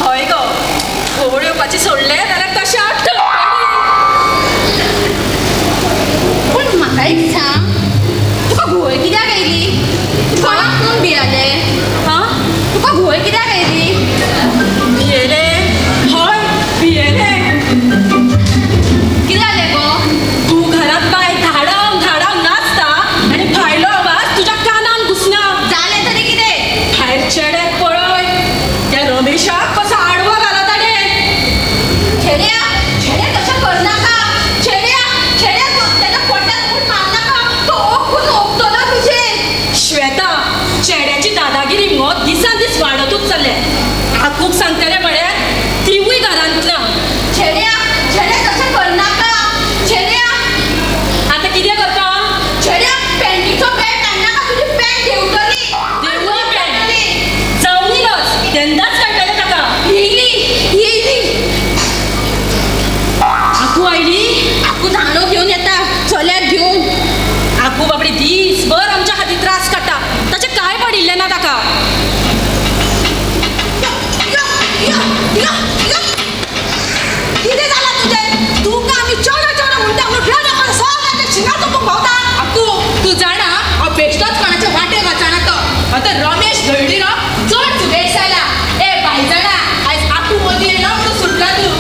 हय गो घोवळ येवपाची सोडले जाल्यार तशें आसता पूण म्हाका एक सांग तुका घोळ कित्याक येयली कोणाक कोण भियाले हां तुका घोळ कित्याक येयली भियेले हय भियेले कितें जालें गो तूं घरांत बाय धाडाव धाडाव नाचता आनी भायलो आवाज तुज्या कानान घुसना जालें तरी कितें भायर चेड्याक पळय त्या रमेशाक कसो आडवो घाला ताणे छेड्या छेड्या तशें करनाका छेड्या छेड्या तेच्या पोटात खूब मारनाका तो ओकून ओकतलो तुजें श्वेता चेड्याची दादागिरी मगो दिसान दीस वाडतूच चल्ले आकूक सांगतले म्हळ्यार तिवूय घरांत ना छेड्या छेड्या तशें करनाका छेड्या आतां कितें करता छेड्या पॅन्टीचो पॅन्ट हाडनाका तुजी पॅन्ट देंवतली देवूय पॅन्ट जावनी लस तेन्नाच कळटलें ताका येयली येयली आकू आयली आकू धांडो घेवन येता चल्याक घेवन आकू बाबडी दीसभर आमच्या खातीर त्रास काडटा ताचें कांय पडिल्लें ना ताका कितें जालां तुजें तुका आमी चोडो चोडो म्हणटा म्हणून रडोन सगळ्यांचे शिंगार तोपूंक भोंवता आकू तूं जाणा हांव बेश्टोच कोणाचे वाटेर वचना तो आतां रमेश धळडीरो चड सुबेज जाला ए भाई जाणा आयज आकू मदीं येयलो म्हणून सुटला तूं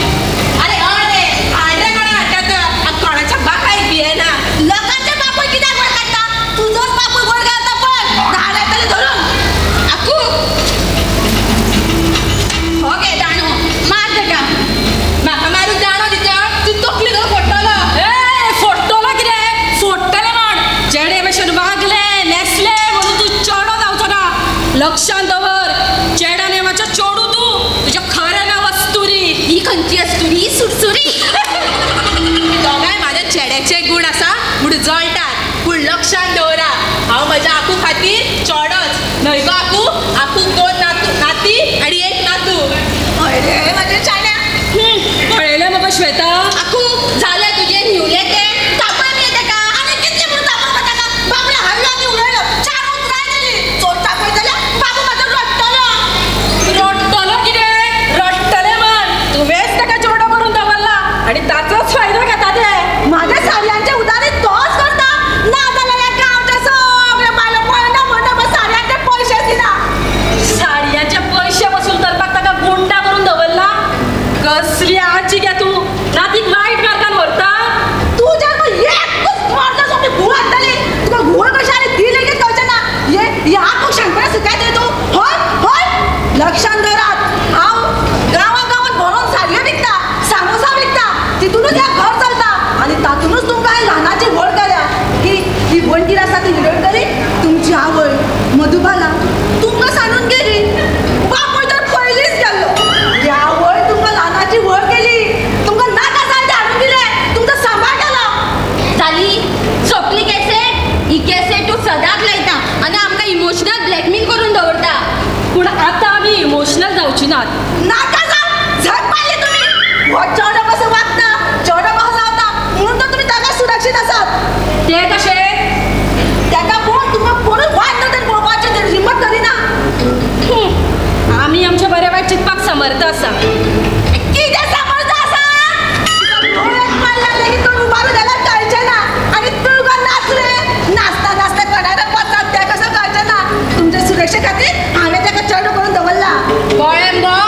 अरे हाडे कोणा हाडटा कोणाच्या बापायक भियेना लोकांचे बापूय कित्याक वळ काडटा तुजोच बापूय वळ घालता पळय धाड येतले धरून आकू हो गे दाणो मार तेका म्हाका मारूंक दाणो दिता तूं तकली धरून फोडटलो ए फोडटलो कितें फोडटलें म्हण चेडे भशेन वागले नेसले म्हणून तूं चेडो जावचो ना लक्षांत दवर चेड्या नेमाचो चेडू तूं तुजें खरें नांव अस्तुरी ही खंयची अस्तुरी सुरसुरी दोगांय म्हाज्या चेड्याचे गूण आसा म्हूण जळटात पूण लक्षांत दवरा हांव म्हज्या आकू खातीर चोडोच न्हय गो आकू आकूक 2 नाती आनी 1 नातू हय रे म्हाज्या चाण्या कळयलें म्हाका श्वेता आकू जालें तुजें न्हिवलें तें तापय मी तेका आनी कितलें म्हणून तापयता ताका बाबडे हाडलो आनी उडयलो 4 उतरां जालीं चोर तापय जाल्यार बाबू म्हाजो रडटलो रडटलो कितें रडटलें म्हण तुवेंच ताका चेडो करून दवरला आनी ताचोच फायदो घेता ते माझ्या साडयांचे उदारी तोच करता ना जाल्यार एका आमच्या सगळ्या बायलो पळयना म्हणटा मग साडयांचे पयशे दिना साडयांचे पयशे वसूल करपाक ताका गुंडा करून दवरला कसली आजी गे तूं नातीक वायट मार्गान व्हरता तू जर मग एकूच मारता सोपी घुळ हाडटली तुका घुळ कशें आनी ती लेगीत कळचें ना हे आकूक शाणपणां शिकयता तूं हय हय लक्षांत दवरात हांव गांवां गांवांत भरोवन साडयो विकता सामोसा विकता तितूनच हें घर चलता आनी तातूनच तुमकां हांवें ल्हानाची व्हड केल्या ही वणटीर आसा ती हिरडकरी तुमची आवय मधुबाला तुमकां सांडून गेली बापूय तर पयलींच गेल्लो ह्या आवय तुमकां ल्हानाची व्हड केली तुमकां नाका जाणटे हाडून दिले तुमचो सांबाळ केलो जाली सोंपली कॅसेट ही कॅसेट तूं सदांच लायता आनी आमकां इमोशनल ब्लॅकमेल करून दवरता पूण आतां आमी इमोशनल जावची नात नाका जावं झक पाडली तुमी हो चेडो कसो वागता चेडो कसो जावता म्हणून तर तुमी ताका सुरक्षीत आसात ते कशें ताका पळोवन तुमकां कोणूच वायट नदरेन पळोवपाचें हिम्मत करिना आमी आमचे बरे वायट चिंतपाक समर्थ आसा कितें समर्थ आसा डोळ्याक मारल्यार लेगीत तूं उबारून जाल्यार कळचें ना आनी तूं गो नाचले नाचता नाचता कडार पडटा तें कशें कळचें ना तुमचे सुरक्षे खातीर हांवें ताका चेडो करून दवरला कळ्ळें गो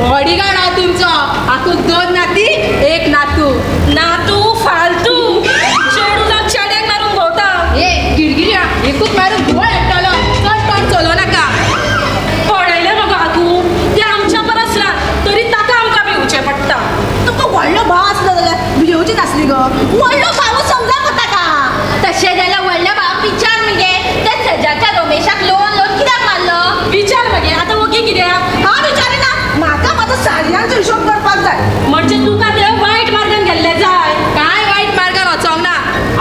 बॉडीगार्ड हांव तुमचो आकूक 2 नाती 1 नातू नातू फालतू चेडू जावन चेड्याक मारून भोंवता ए गिरगिऱ्या एकूच मारून घुळ हाडटलो चड पण चलो नाका पळयलें म्हाका आकू ते आमच्या परस रात तरी ताका आमकां भिवचें पडटा तुका व्हडलो भाव आसलो जाल्यार भिवची नासली गो व्हडलो भाव समजा गो ताका तशें जाल्यार व्हडल्या भावाक विचार मगे त्या सजाच्या रमेशाक लोन कित्याक मारलो विचार मगे आतां ओगी कित्याक हांव विचारिना म्हाका म्हाजो साडयांचो हिशोब करपाक जाय म्हणजे तुका देव वायट मार्गान गेल्ले जाय कांय वायट मार्गान वचोंक ना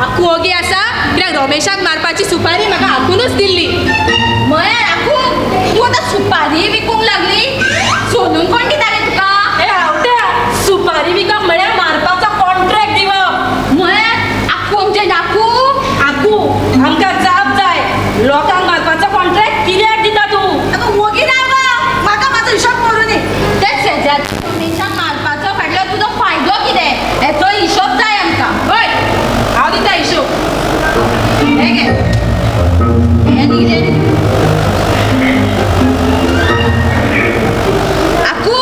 आकू ओगी आसा कित्याक रमेशाक मारपाची सुपारी म्हाका आकूनच दिल्ली म्हळ्यार आकू तूं आतां सुपारी विकूंक लागली सोदून कोण दिता रे तुका हे हावट्या सुपारी विकप म्हळ्यार मारपाचो कॉन्ट्रॅक्ट दिवप म्हळ्यार आकू म्हणजे डाकू आकू आमकां जाप जाय लोकांक मारपाचो कॉन्ट्रॅक्ट कित्याक दिता तूं आतां ओगी ना गो म्हाका म्हाजो हिशोब करूं दी त्या मनशाक मारपाचो फाटलो तुजो फायदो कितें हेचो हिशोब जाय आमकां. हय हांव दिता हिशोब. हे घे हें कितें आकू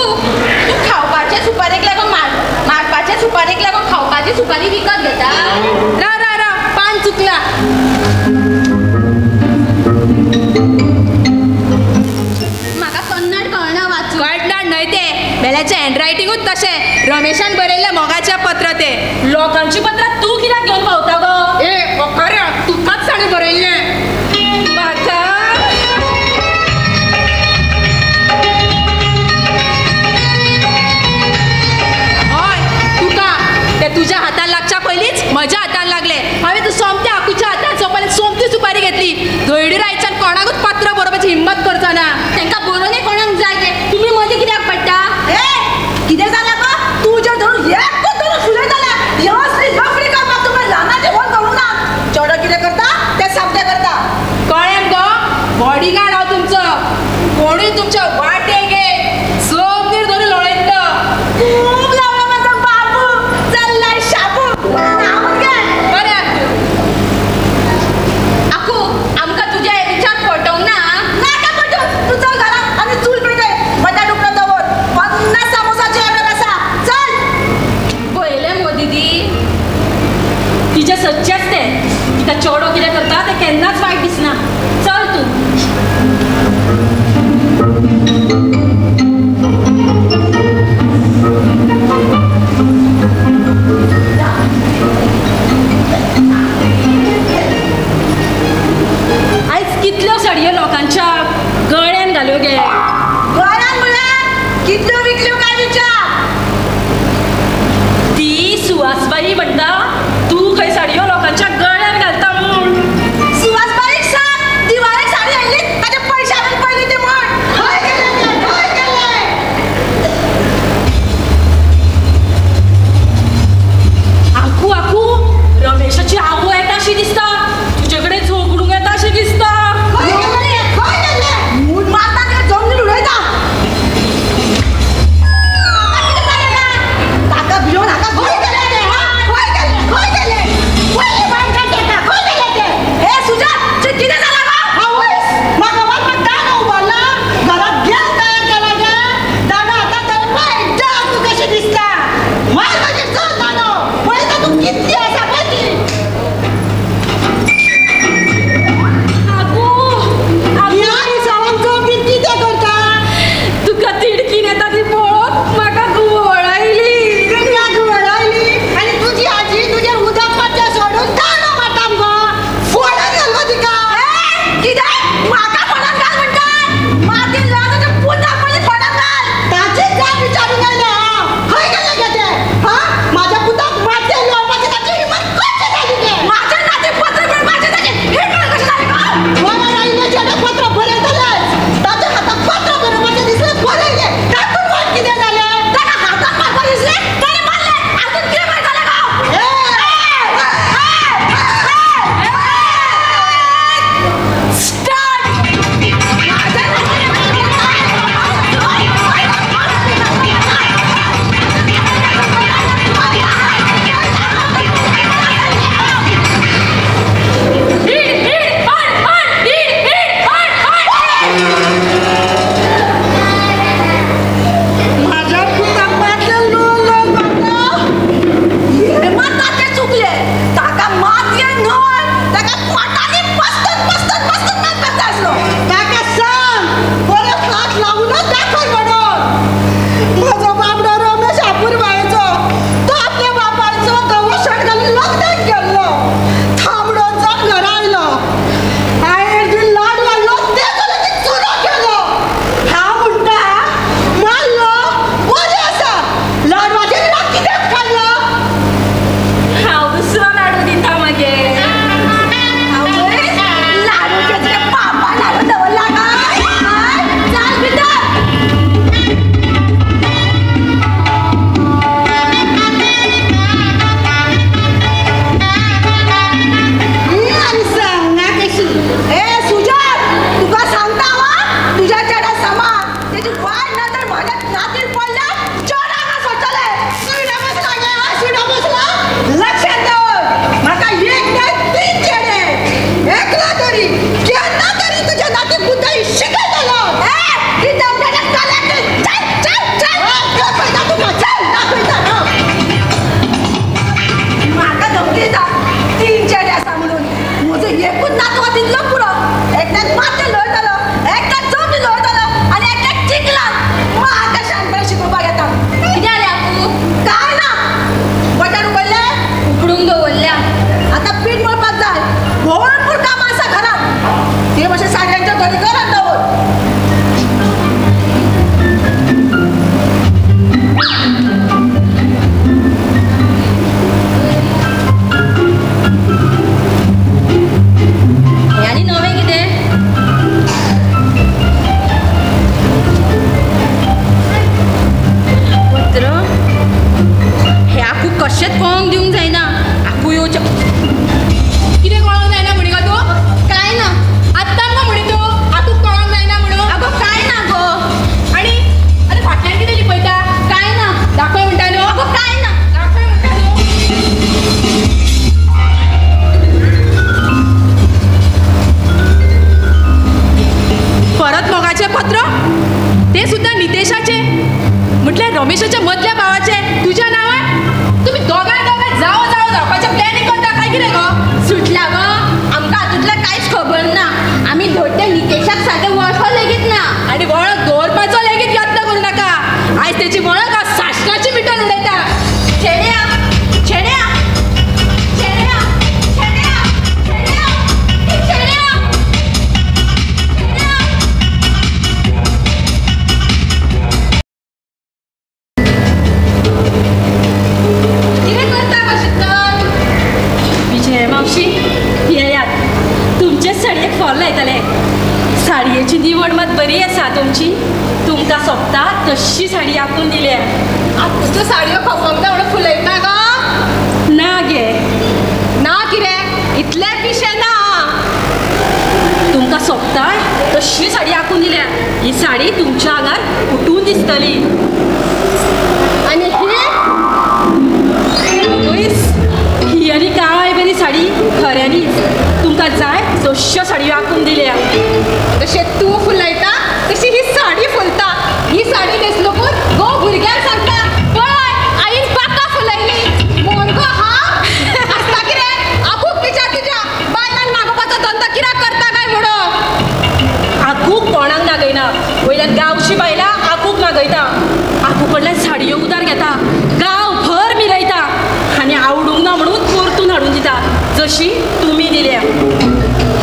तूं खावपाचे सुपारेक लागून मारपाचे सुपारेक लागून खावपाची सुपारी विकत घेता. रा पान चुकला. म्हाका कन्नड कळना वाचूंक. कळनाड न्हय ते बेल्याचें हँडरायटिंगूच तशें. रमेशान बरयल्लें मोगाच्या पत्र ते. लोकांची पत्रां तूं कित्याक घेवन भोंवता गो? ए खऱ्या तुकाच ताणें बरयल्लें. म्हाका हय तुका ते तुज्या हातान लागच्या पयलींच म्हज्या हातान लागले. हांवें तूं सोमत्या आकूच्या हातान सोंपले सोमती सुपारी घेतली. धोयडी रायच्यान कोणाकूच पत्र बरोवपाची हिम्मत करचो ना. तांकां बरोवनय कोणाक जाय तें तुमी मदीं कित्याक पडटा? ए कितें जालां गो? तूं जे धरून एकूच धरून फुलय जाल्या ही असली लफडी करपाक तुमी ल्हानाचे फोन करूं ना. चेडो कितें करता तें सामकें करता. कळ्ळें गो? बॉडीगार्ड हांव तुमचो. कोणूय तुमच्या वाटेक ये सोबनीर धरून लोळयता. खूब लावला म्हाजो बाबू चल्लाय शाबू. नांव घे. बरें आकू आमकां तुज्या विचार पटोवंक ना. नाका पटोवंक. तूं चल घरांत आनी चूल पेटय. बटाट उकडो दवर. 50 सामोसाची ऑर्डर आसा. चल. पळयलें मगो दिदी तिचें सच्चेंच तें. तिका चेडो कितें करता तें केन्नाच वायट दिसना. चल तूं. आयज कितल्यो साडयो लोकांच्या गळ्यान घाल्यो गे. गोंयांत म्हळ्यार कितल्यो विकल्यो काय विचार. ती सुवासबाई म्हणटा तूं खंय साडयो लोकांच्या गळ्यान घालता म्हूण. सुवासबाईक सांग दिवाळेक साडी हाडली ताचे पयशे हाडून पयलीं ती म्हण. हय केलें. आकू रमेशाची आवय येता अशी दिसता. तुजे कडेन झोगडूंक येता अशी दिसता. मूड मारता आनी जमनीर उडयता. ताका भियोन हाका खंय गेलें तें? खंय गेलें? रमेशाच्या मधल्या भावाचे तुझ्या नावार तुम्ही दोगांय जावं जावपाचें प्लॅनिंग करता काय कितें गो सुटला गो आमकां हातूंतलें कांयच खबर ना आमी धोट्या निकेशाक सारकें वळखो लेगीत ना आनी वळख दवरपाचो लेगीत यत्न करूं नाका आयज तेची वळख साश्टाची मिटून उडयता छेड्या छेड्या छेड्या छेड्या छेड्या छेड्या कितें करता गो शीतल विजय मावशी येयात तुमचेच साडयेक फॉल लायतले साडयेची निवड मात बरी आसा तुमची तुमकां सोबता तशी साडी आंकून दिल्या आतां तूं साडयो खपमता म्हणून फुलयता गो ना गे ना कितें इतलें पिशें ना तुमकां सोबता तशी साडी आंकून दिल्या ही साडी तुमच्या आंगार उठून दिसतली आनी ही आनी काळी बरी साडी खऱ्यांनीच तुमकां जाय तश्यो साडयो आंकून दिल्या तशें तूं फुलयता तशी ही साडी फुलता ही साडी न्हेसलोकूच गो भुरग्यांक सांगता पळय आईन पाका फुलयली मोन गो हा आसता कितें आपूक विचार तुज्या बायलांक नागोवपाचो धंदो कित्याक करता काय म्हणून आंकूक कोणाक नागयना वयल्यान गांवची बायलां आंकूक नागयता आंकू कडल्यान साडयो उदार घेता गांवभर मिरयता आनी आवडूंक ना म्हणून परतून हाडून दिता जशी तुमी दिल्या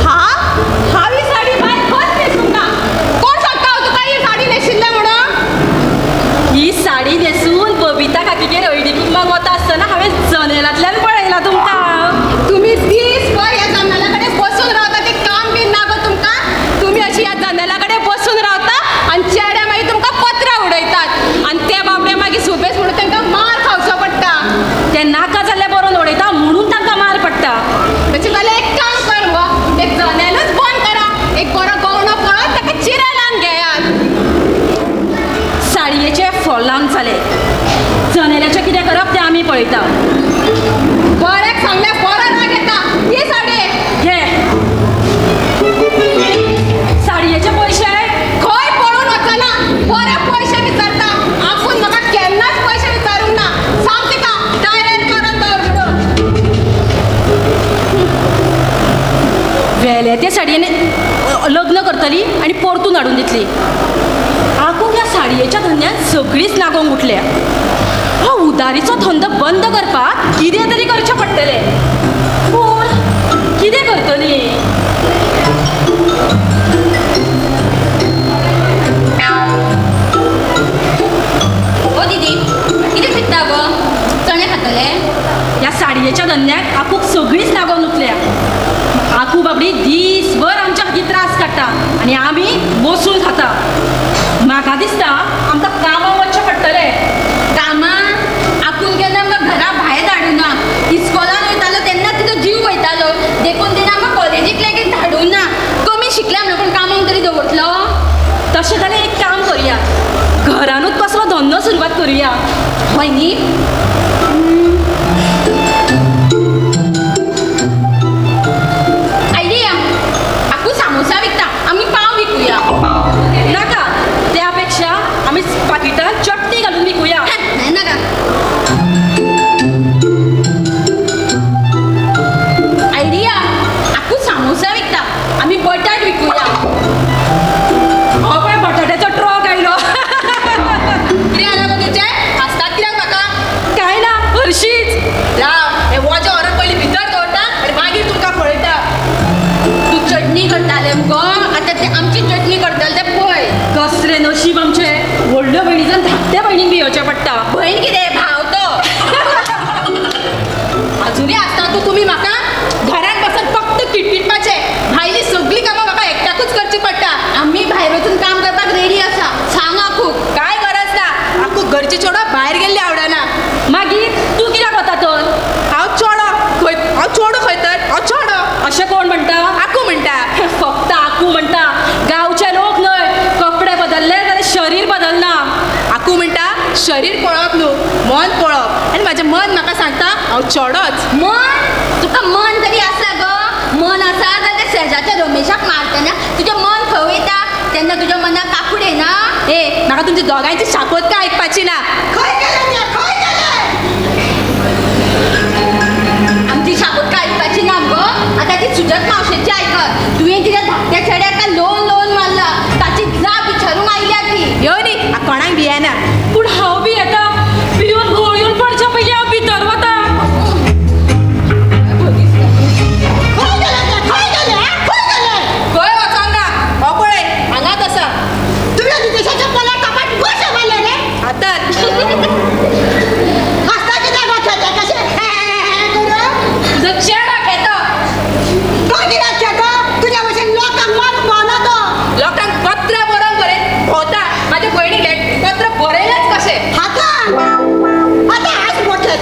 हांव ही साडी बाय खंयच न्हेसूंक ना कोण सांगता हांव तुका ही साडी न्हेशिल्लें म्हणून ही साडी न्हेसून बबिता काकीगेर हळदी कुंकमाक वता आसतना हांवें जनेलांतल्यान पळयला तुमकां तुम्ही दीसभर ह्या जनेला कडेन बसून रावता ते काम बी ना गो तुमकां तुम्ही अशी ह्या जनेला कडेन बसून रावता आनी चेडे मागीर तुमकां पत्रां उडयतात आनी ते बाबडे मागीर सुबेज म्हणून तांकां मार खावचो पडटा ते नाका जाल्ले बरोवन उडयता म्हणून तांकां मार पडटा ताचे जाल्यार एक काम कर गो एक जनेलूच बंद करा एक बरो गवणो पळोवन ताका चिरे लावन घेयात साडयेचे फॉल लावन जाले जनेलाचें कितें करप तें आमी पळयता बरें सांगल्यार बरो राग येता ही साडी घे साडयेचे पयशे खंय पळून वचना बरे पयशे विचारता आपूण म्हाका केन्नाच पयशे विचारूंक ना सांग तिका डायरेक्ट करून दवर म्हणून वेले ते साडयेन लग्न करतली आनी परतून हाडून दितली आंकूक ह्या साडयेच्या धंद्यान सगळींच नागोंक उठल्या हो उदारीचो धंदो बंद करपाक कितें तरी करचें पडटलें पूण कितें करतली ओ दीदी कितें चिंतता गो चणे खातले ह्या साडयेच्या धंद्याक आंकूक सगळींच नागोन उठल्या आंकू बाबडी दीसभर आमच्या खातीर त्रास काडटा आनी आमी बसून खाता म्हाका दिसता आमकां कामाक वचचें पडटलें कामां आपूण केन्ना आमकां घरा भायर धाडूं ना इस्कॉलान वयतालो तेन्ना तुजो जीव वयतालो देखून तिणें आमकां कॉलेजीक लेगीत धाडूं ना कमी शिकल्या म्हणून पूण कामाक तरी दवरतलो तशें जाल्यार एक काम करुया घरानूच कसलो धंदो सुरवात करुया हय न्ही आयडिया आपूण सामोसा विकता आमी पाव विकुया नाका त्या पेक्षा आमी पाकिटांत चटणी घालून विकुया नाका आयडिया आपूण सामोसा विकता आमी बटाट विकुया हो पळय बटाट्याचो ट्रक आयलो कितें जालें गो तुजें हसतात कित्याक म्हाका काय ना हरशींच राव हे वजें व्हरून पयलीं भितर दवरता आनी मागीर तुमकां पळयता तूं चटणी करताले मुगो आतां ते आमची चटणी करताले ते पळय कसले नशीब आमचे व्हडल्यो भयणीच्यान धाकट्या भयणीक भियोवचें पडटा भयण कितें भाव तो अजुनूय आसता तूं तुमी म्हाका घरांत बसून फक्त किटकिटपाचें भायली सगळीं कामां म्हाका एकट्याकूच करची पडटा आमी भायर वचून काम करपाक रेडी आसा सांग आखूक काय गरज ना आखू घरची चेडो भायर गेल्ली आवडना मागीर तूं कित्याक वता तर हांव चेडो खंय तर हांव चेडो अशें कोण म्हणटा आकू म्हणटा फक्त आकू म्हणटा गांवचे लोक न्हय कपडे बदलले जाल्यार शरीर बदलना आकू म्हणटा शरीर पळोवप न्हू मन पळोवप आनी म्हाजें मन म्हाका सांगता हांव चेडोच मन तुका मन तरी आसा गो मन आसा जाल्यार शेजाच्या रमेशाक मारतना तुजें मन खंय वयता तेन्ना तुज्या मनाक काकूड येना. ए म्हाका तुमची दोगांयची शापोत काय ऐकपाची ना. खंय गेले खंय गेले आमची शापोत काय ऐकपाची ना गो. आता ती सुजत मावशेची ऐकत. तुवें तिच्या धाकट्या चेड्याक लोन लोन मारला ताची जाप विचारूंक आयल्या ती. यो न्ही कोणाक भियेना पूण हांव बी येता भिवन घोळून पडच्या पयलीं हांव भितर वता. खंय वचोंक ना हो पळय हांगाच आसा. तुझ्या देशाच्या पोला कपाट कशे मारले रे आतां हसता कित्याक वचता कशे करून जर चेडा घेता तो कित्याक खेळटा तुझ्या भशेन लोकांक मारूंक भोंवना तो लोकांक पत्र बरोवंक बरयत भोंवता. म्हाज्या भयणीक पत्र बरयलेच कशे. आता आज मोठे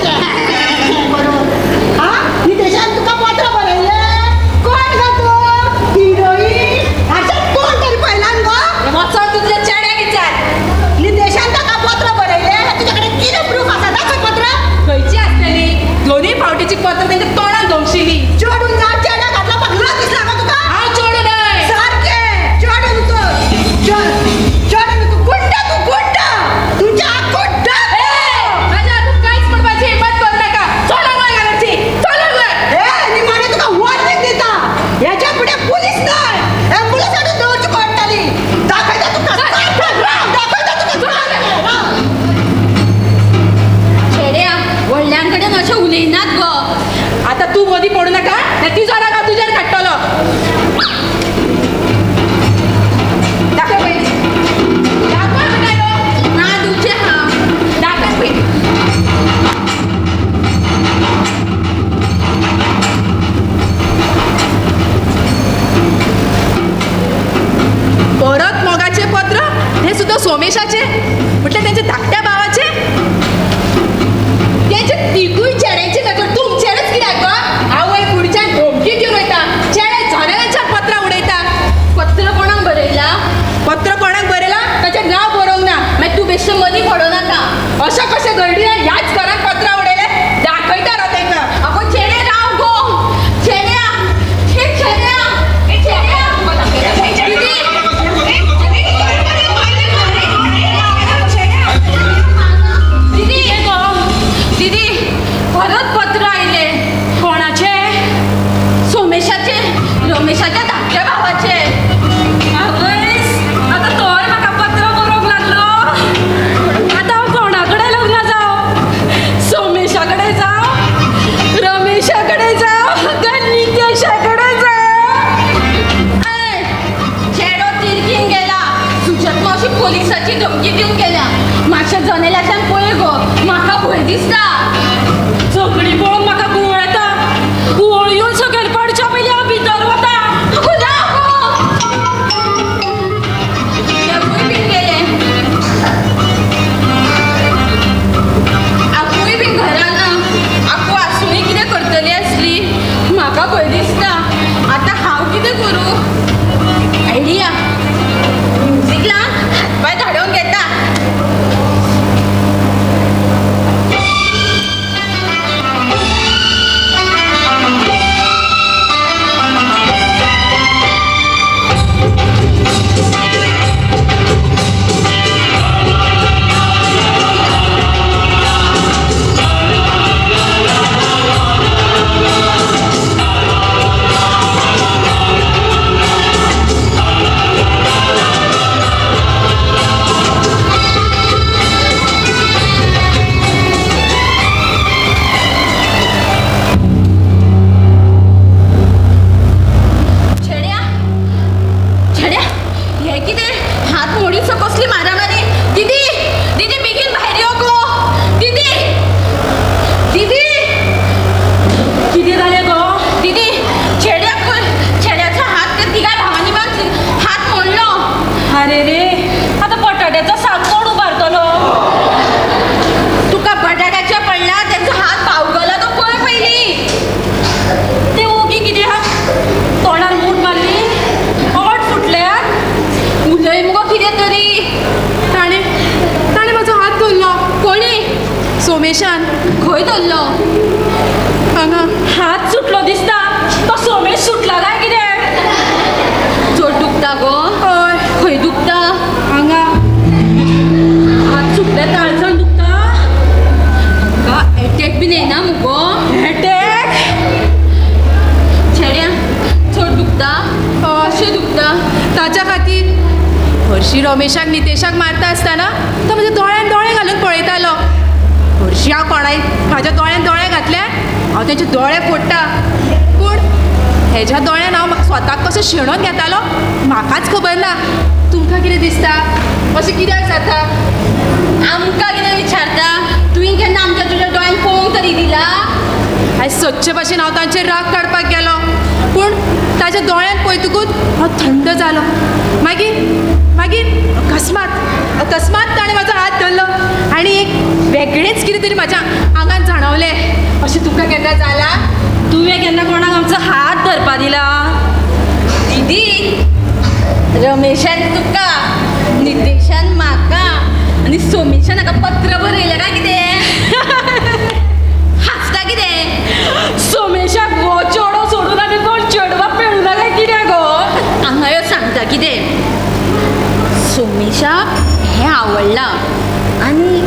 बरोबर हा निदेशान तुका पत्र बरयले कोण गा तू हिरोईन अशें कोण तरी पयलान गो वचोन तुज्या चेड्याक विचार. निदेशान ताका पत्र बरयले तुजे कडेन कितें प्रूफ आसा दाखय पत्र खंयची आसतली दोनूय फावटीची पत्र तेंच्या तोंडान धोंगशिली. चोडून जा चेड्या घातला पगलो दिसला का तुका हांव चोडूं न्हय. सारकें चोडून तू गुंडा तुमच्या गुंडा म्हाज्या हातून कांयच म्हणपाची हिम्मत करूं नाका. चोडूंक वय घालची चोडूंक वय. ए निमाणे तुका वॉर्निंग दिता हेच्या फुडें पुलीस न्हय एम्बुलन्स हाडून दवरची पडटली. दाखयता तुका चेड्या व्हडल्यां कडेन अशें उलयनात गो. आतां तूं मदीं पडूं नाका ना तिजो राग हांव तुजेर काडटलो. दाखय पयलीं. दाखय म्हणटालो. ना दिवचें हांव. दाखय पयलीं. परत मोगाचे पत्र हे सुद्दां सोमेशाचे म्हटल्यार तेंच्या धाकट्या भावाचे. तेंचे तिगूय चेड्याचे नकळ तुमचेरच कित्याक गो. आवय फुडच्यान धमकी दिवन वयता चेडे झऱ्याच्यान पत्रां उडयता. पत्र कोणाक बरयला. पत्र कोणाक बरयलां ताचें नांव बरोवंक ना. मागीर तूं बेश्टें मदीं पडो नाका. अशें कशें घडलें ह्याच घरांत पत्रां उडयले दाखयता रो तांकां. आगो चेडे राव गो. चेड्या हे चेड्या हे चेड्या दीदी दीदी हे गो दीदी परत पत्र आयले. कोणाचे. सोमेशाचे रमेशाच्या धाकट्या भावाचे. आवयस आतां तोय म्हाका पत्र बरोवंक लागलो. आतां हांव कोणा कडेन लग्न जावं. सोमेशा कडेन जावं रमेशा कडेन जावं काय नितेशा कडेन जावं. ऐ, चेडो तिरकीन गेला. सुजत मावशी पोलिसाची धमकी दिवन गेल्या. मातशें जनेलांतल्यान पळय गो म्हाका भंय दिसता. सगळीं पळोवन म्हाका गुंवळ येता. गुंवळ येवन सकयल पडच्या पयलीं हांव भितर वता. आगो राव गो. देवूय बीन गेले. आपूय बीन घरान ना. आपूय आसूनय कितें करतली आसली. म्हाका भंय दिसता. आतां हांव कितें करूं. आयडिया म्युजीक लावन हातपाय धाडोवन घेता. सोमेशान खंय दवरलो? हांगा हात सुटलो दिसता. तो सोमेश सुटला काय कितें? चड दुखता गो? हय. खंय सोमेशाक नितेशाक मारता आसतना तो म्हज्या दोळ्यान दोळे घालून पळयतालो. हरशीं हांव कोणाय म्हाज्या दोळ्यान दोळे घातले हांव तेचे दोळे फोडटा. पूण हेज्या दोळ्यान हांव स्वताक कसो शेणोन घेतालो म्हाकाच खबर ना. तुमकां कितें दिसता? अशें कित्याक जाता? आमकां कितें विचारता? तुवें केन्ना आमच्या तुज्या दोळ्यान पळोवंक तरी दिला? आयज सच्चे भाशेन हांव तांचेर राग काडपाक गेलो पूण ताच्या दोळ्यान पळयतकूच हांव थंड जालो. मागीर अकस्मात ताणें म्हाजो हात धरलो आनी एक वेगळेंच कितें तरी म्हाज्या आंगान जाणवलें. अशें तुका केन्ना जाला? तुवें केन्ना कोणाक आमचो हात धरपा दिला? दीदी, रमेशान तुका, नितेशान म्हाका आनी सोमेशान हाका पत्र बरयलें काय कितें? हांसता कितें? सोमेशाक हो चेडो सोडून आनी कोण चेडवा पेळुना काय कितें गो? हांगा यो सांगता कितें? सोमेशाक हें आवडलां आनी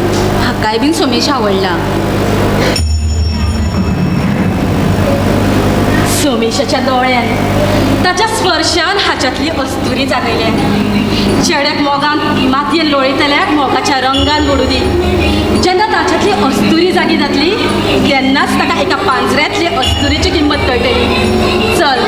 हाकाय बीन सोमेश आवडला. सोमेशाच्या दोळ्यान ताच्या स्पर्शान हाच्यातली अस्तुरी जागयल्या. चेड्याक मोगान मातयेन लोळयतल्याक मोगाच्या रंगान बुडू दी. जेन्ना ताच्यातली अस्तुरी जागी जातली तेन्नाच ताका एका पांजऱ्यांतली अस्तुरीची किंमत कळटली. चल.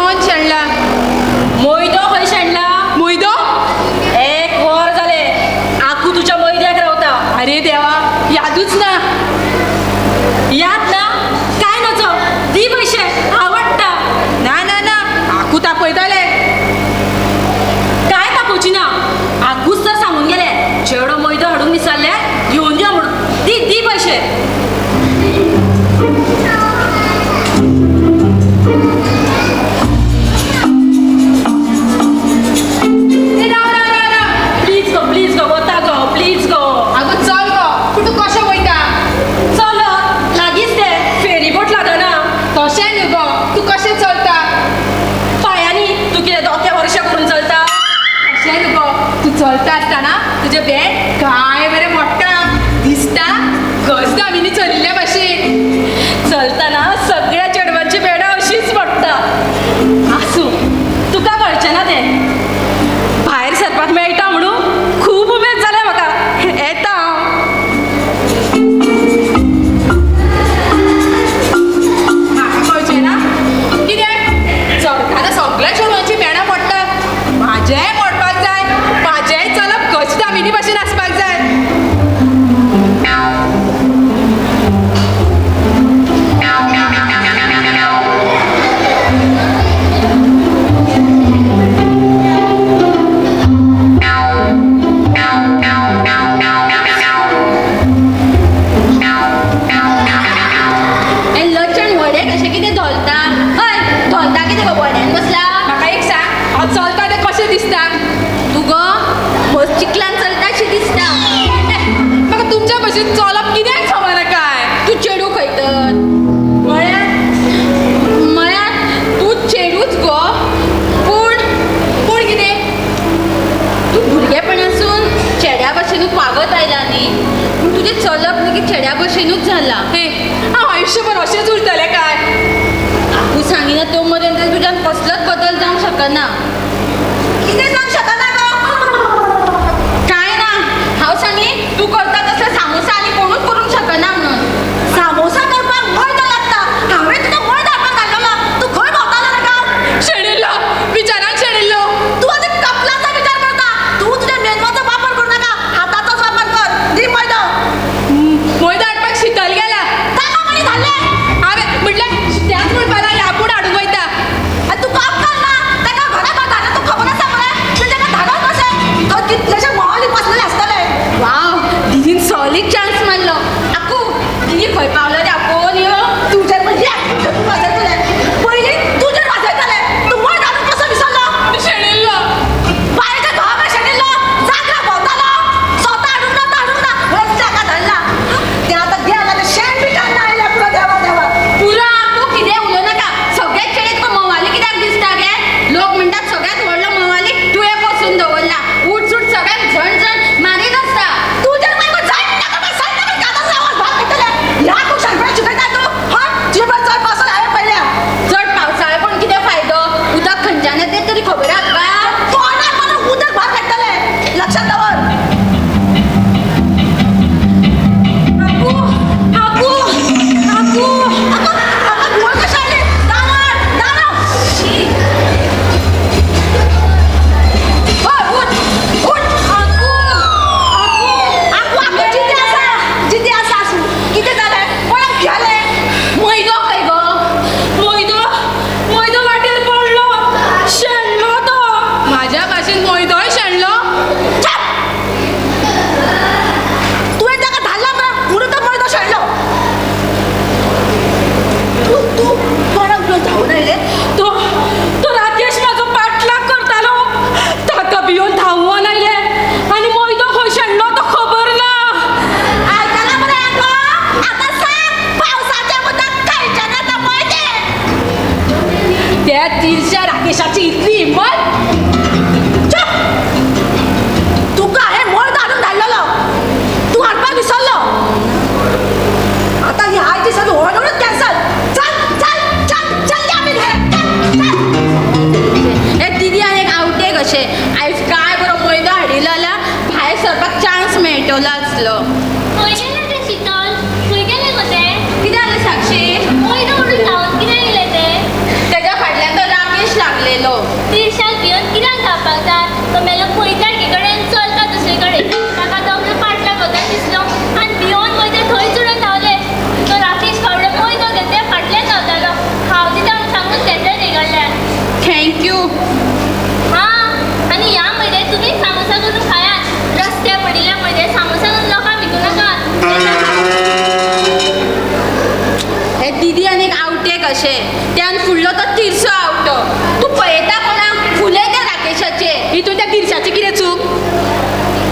मन शेणला. मैदो खंय शेणला? मैदो? 1 वर जाले आकू तुझ्या मैद्याक रावता. अरे देवा, यादूच ना. याद ना? काय नचो दी पैसे आवडटा. ना ना ना, आकू तापयताले. काय तापोवची ना, आकूच तर सांगून गेले चेडो मैदो हाडून विचारले घेऊन या म्हणून. दी दी पैसे. प्लीज गो वता गो प्लीज गो. अगो चल गो, पूण तूं कशें वयता? चलत लागींच ते फेरी बोट लागना. तशें न्हू गो, तूं कशें चलता? पायांनी तूं कितें दोक्या वर्षा करून चलता? अशें न्हू गो, तूं चलता आसतना तुजें बॅग काय बरें मोडटा दिसता. घस गामिनी चलिल्ल्या भाशेन चलतना सगळ्या चेडवांची बेडा अशीच पडटा. आसूं तुका कळचें ना तें. भायर सरपाक मेळटा म्हणून खूब उमेद जाल्या म्हाका. येता हांव. म्हाका कळचें ना कित्याक चडटाना सगळ्या चेडवांची बेडां पडटा. म्हाजेंय मोडपाक जाय, म्हाजेंय चलप घस गामिनी भाशेन आसपाक जाय. लचण व्हडे कशें कितें धोलता? हय धोलता कितें गो व्हड्यान बसला? म्हाका एक सांग, हांव चलता तें कशें दिसता? तूं गो बस चिकलान चलताशी दिसता. म्हाका तुमच्या भाशेन चलप कित्याक खबर काय? तूं चेडू खंय तर? म्हळ्यार तूं चेडूच गो, पूण कितें? तूं भुरगेपणासून चेड्या भशेनूच वागत आयला न्ही, पूण तुजें चलप लेगीत चेड्या भशेनूच जाला. हे हांव आयुश्यभर अशेंच उरतलें काय? तूं सांगिना तो मरेन तर तुज्यान कसलोच बदल जावंक शकना. कितें जावंक शकना गो? काय ना, हांव सांगी तूं करता तसले सामोसा आनी कोणूच करूंक शकना म्हणून. सामोसा करपाक मैदा लागता. हांवें तुका मैदा हाडपाक घाल्लेलो. तूं खंय भोंवतालो रे गांव? शेणिल्लो, विचारान शेणिल्लो. तूं आतां कपलांचो विचार करता. तूं तुज्या मेंदवाचो वापर करूं नाका, हाताचोच वापर कर. दी मैदा. मैदा हाडपाक शिकल गेला. ताका कोणी धाडले? हांवें म्हटल्यार त्याच म्हणपाक लागलें आपूण हाडूंक वयता. आनी तुका अक्कल ना? ताका घरा धाडना तूं खबर आसा मरे? तूं ताका धाडप कशें? तो कितलेशे मोहलीक बसलेले आसतले. वाव, दीदीन सॉलीड चान्स मारलो. आकू दीदी खंय पावलो रे आपूण यो. तुजेर तूं वाजयतले. पयलीं तुजेर वाजयतले. तूं मैदा हाडून कसो विसरलो? शेणिल्लो. बायेच्या घोवाक शेणिल्लो. जागरा भोंवतालो. स्वता हाडूंक ना. म्हणून ताका धाडला. तें आतां गेला तें शेण बी काडना आयल्या पुरो देवा देवा. पुरो आकू कितें उलोव नाका. सगळ्याच चेडे तुका मवाली कित्याक दिसता गे? लोक म्हणटात सगळ्यात व्हडलो मवाली तुवें पसून दवरला. उठसूट सगळ्याक झण मारीत आसता. तुजेर मागीर जायत नाका बाय सायड नाका गादाचो आवाज भायर काडटले. ह्या तूं शाणपणां शिकयता तूं? हय जीवर चड पावसाळ हांवें पयल्या. चड पावसाळे पण कितें फायदो? उदक खंयच्यान येता तरी खबर आसा तुका? तोंडार मारून उदक भायर काडटले. लक्षात दवर. आकू आकू आकू आतां घुंवळ कशी आयली? दामोर दामो. शी. हय उठ उठ. आकू आकू जिती आसा. जिती आसा आसूं. कितें जालें? पळोवंक भियाले. मैदो खंय गो? मैदो वाटेर पडलो. शेणलो तो. म्हाज्या भाशेन मैदोय शेणलो. तुवें ताका धाडला मरे म्हणून तो मैदो शेणलो. तूं कोणाक घेवन धांवून आयले? तो राकेश म्हाजो पाटलाग करतालो. ताका भिवन धांवून आयले आनी मैदो खंय शेणलो तो खबर ना. आयकला मरे आगो? आतां सांग पावसाचें उदक खंयच्यान येता पळय तें. त्या तिरश्या राकेशाची इतली हिंमत. तुका हांवें मैदो हाडून धाडलेलो. तूं हाडपाक विसरलो. आतां ही आयची सगळी ऑर्डरूच कॅन्सल. चल चल चल चल या आमी घरा. हे दीदी आनी एक आवटे कशे आयज काय बरो मैदो हाडिल्लो जाल्यार भायर सरपाक चान्स मेळटलो आसलो. खंय गेले ते शीतल? खंय गेले गो ते? कितें जालें साक्षी? मैदो म्हणून धांवून कितें येयले ते? तेज्या फाटल्यान तो राकेश थँक्यू. हां आणि या मध्ये तुम्ही सामोसा करून खायात. रस्त्या पडिल्ल्यामध्ये सामोसा करून लोकांक विकू नाकात. हे दिदी आनी एक आवटे कशे त्यान फुडलो तो तिरसो आवटो. तू पळयता कोणाक फुले त्या राकेशाचे हितून त्या तिरशाची कितें चूक.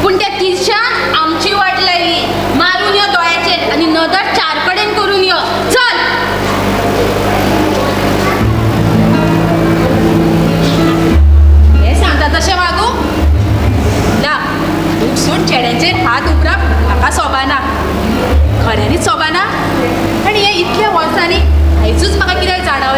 पूण त्या तिरशान आमची वाट लायली. मारून यो दोळ्याचेर आनी नदर चार कडेन करून यो. चल. हे सांगता तशें वागू ना. उठसून चेड्यांचेर हात उपराप म्हाका सोबाना. खऱ्यांनीच सोबाना. आनी हे इतल्या वर्सांनी आयजूच म्हाका कितें जाणवलें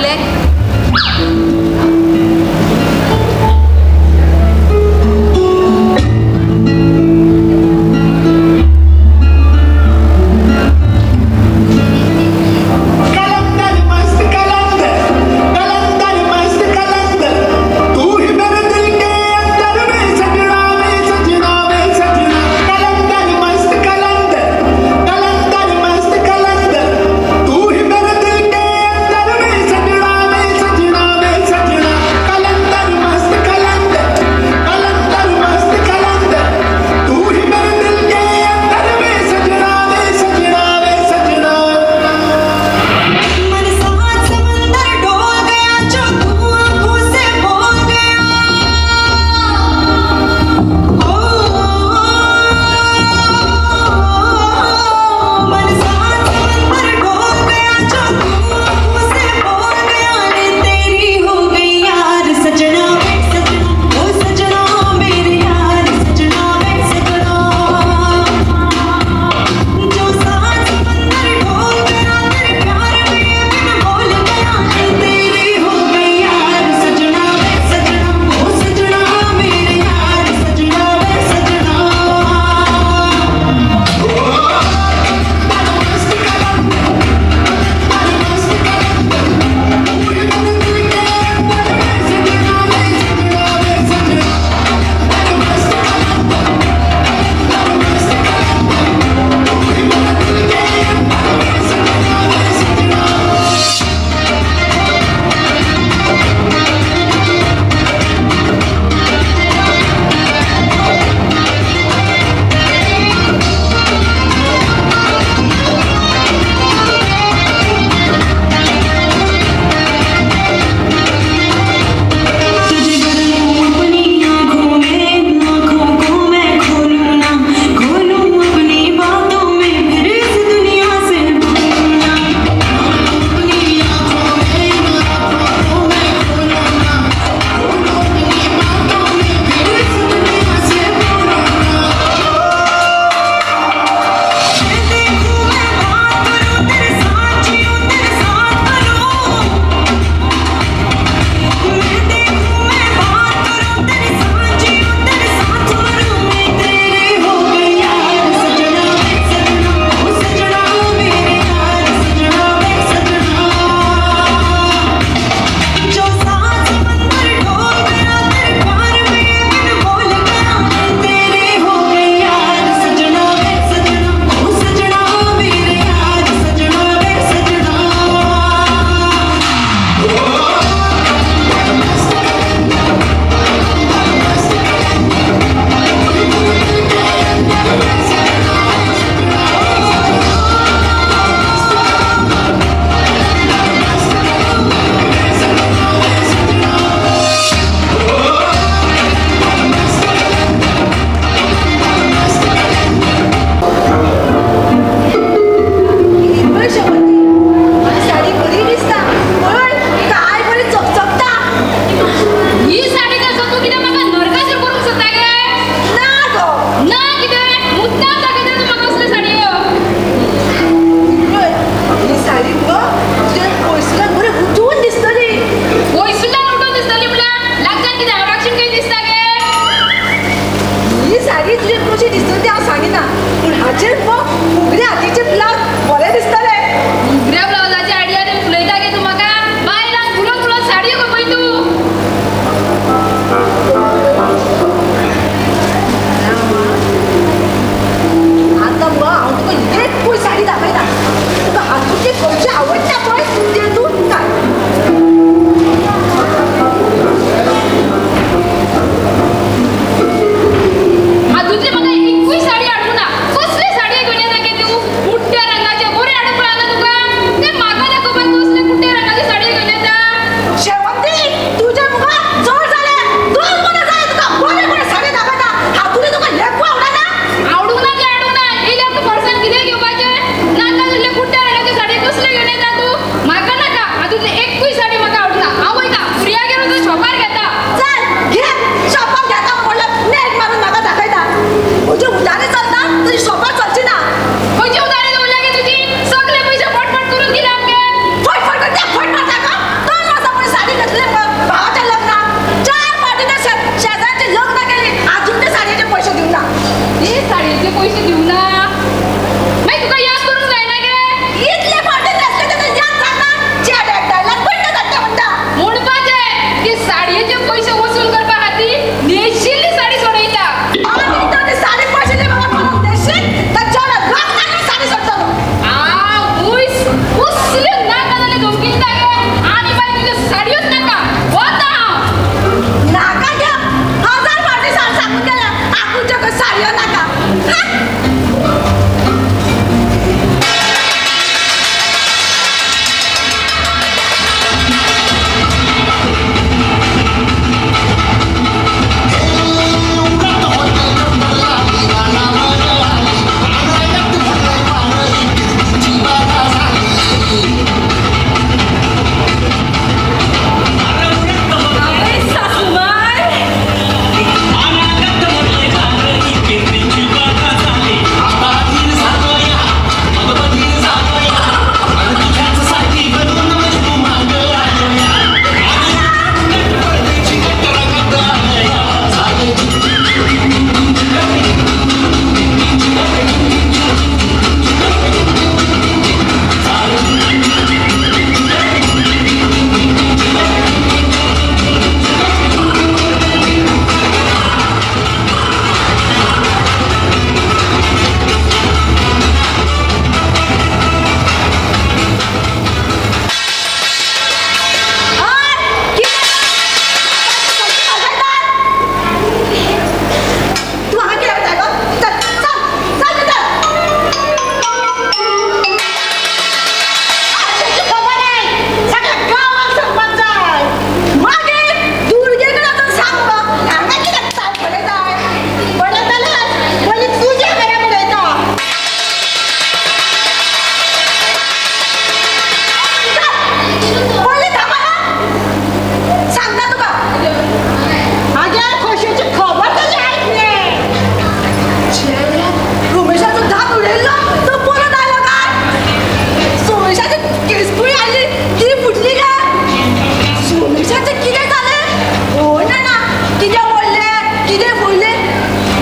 किती बोलले किती बोलले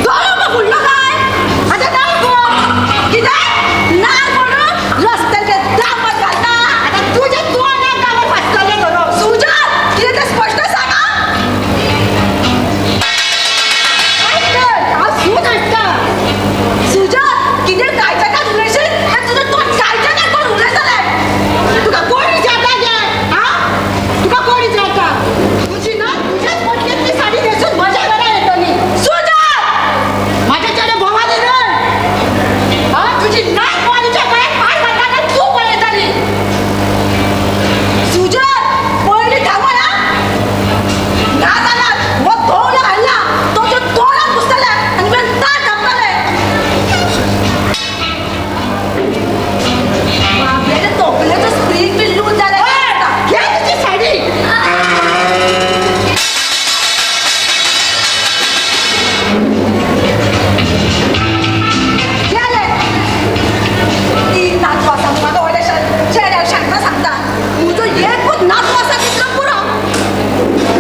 दोन बोललो काय आता काय किती नाल म्हणून रस्त्याचे दाबत घालता आता तुझे दोन गावात वाचले करो सुजात किती ते स्पष्ट सांगा सुजात किती काय काय उलयशील आणि तुझं तोंड काय काय कोण उलयसले तुका कोण विचारता गे हा तुका कोण विचारता तुझी ना तुझ्याच पोटकेतली साडी नेसून मजा करायला येतली सुजात माझ्याकडे भवा दे रे हा तुझी नाक वालीच्या पायात पाय घालताना तू पळयतली सुजात पळली धावा ना झाला व धोवला हल्ला तो जो तोंडात घुसला आणि मी ताट घातले आपल्याला तोपल्याचं स्प्रिंग बी लूज झालं घे तुझी साडी गेले तीन नाच वासा माझा ऑर्डेशन चेहऱ्यावर शांता सांगता तुझं एकूच नाच वासा तिथलं पुरं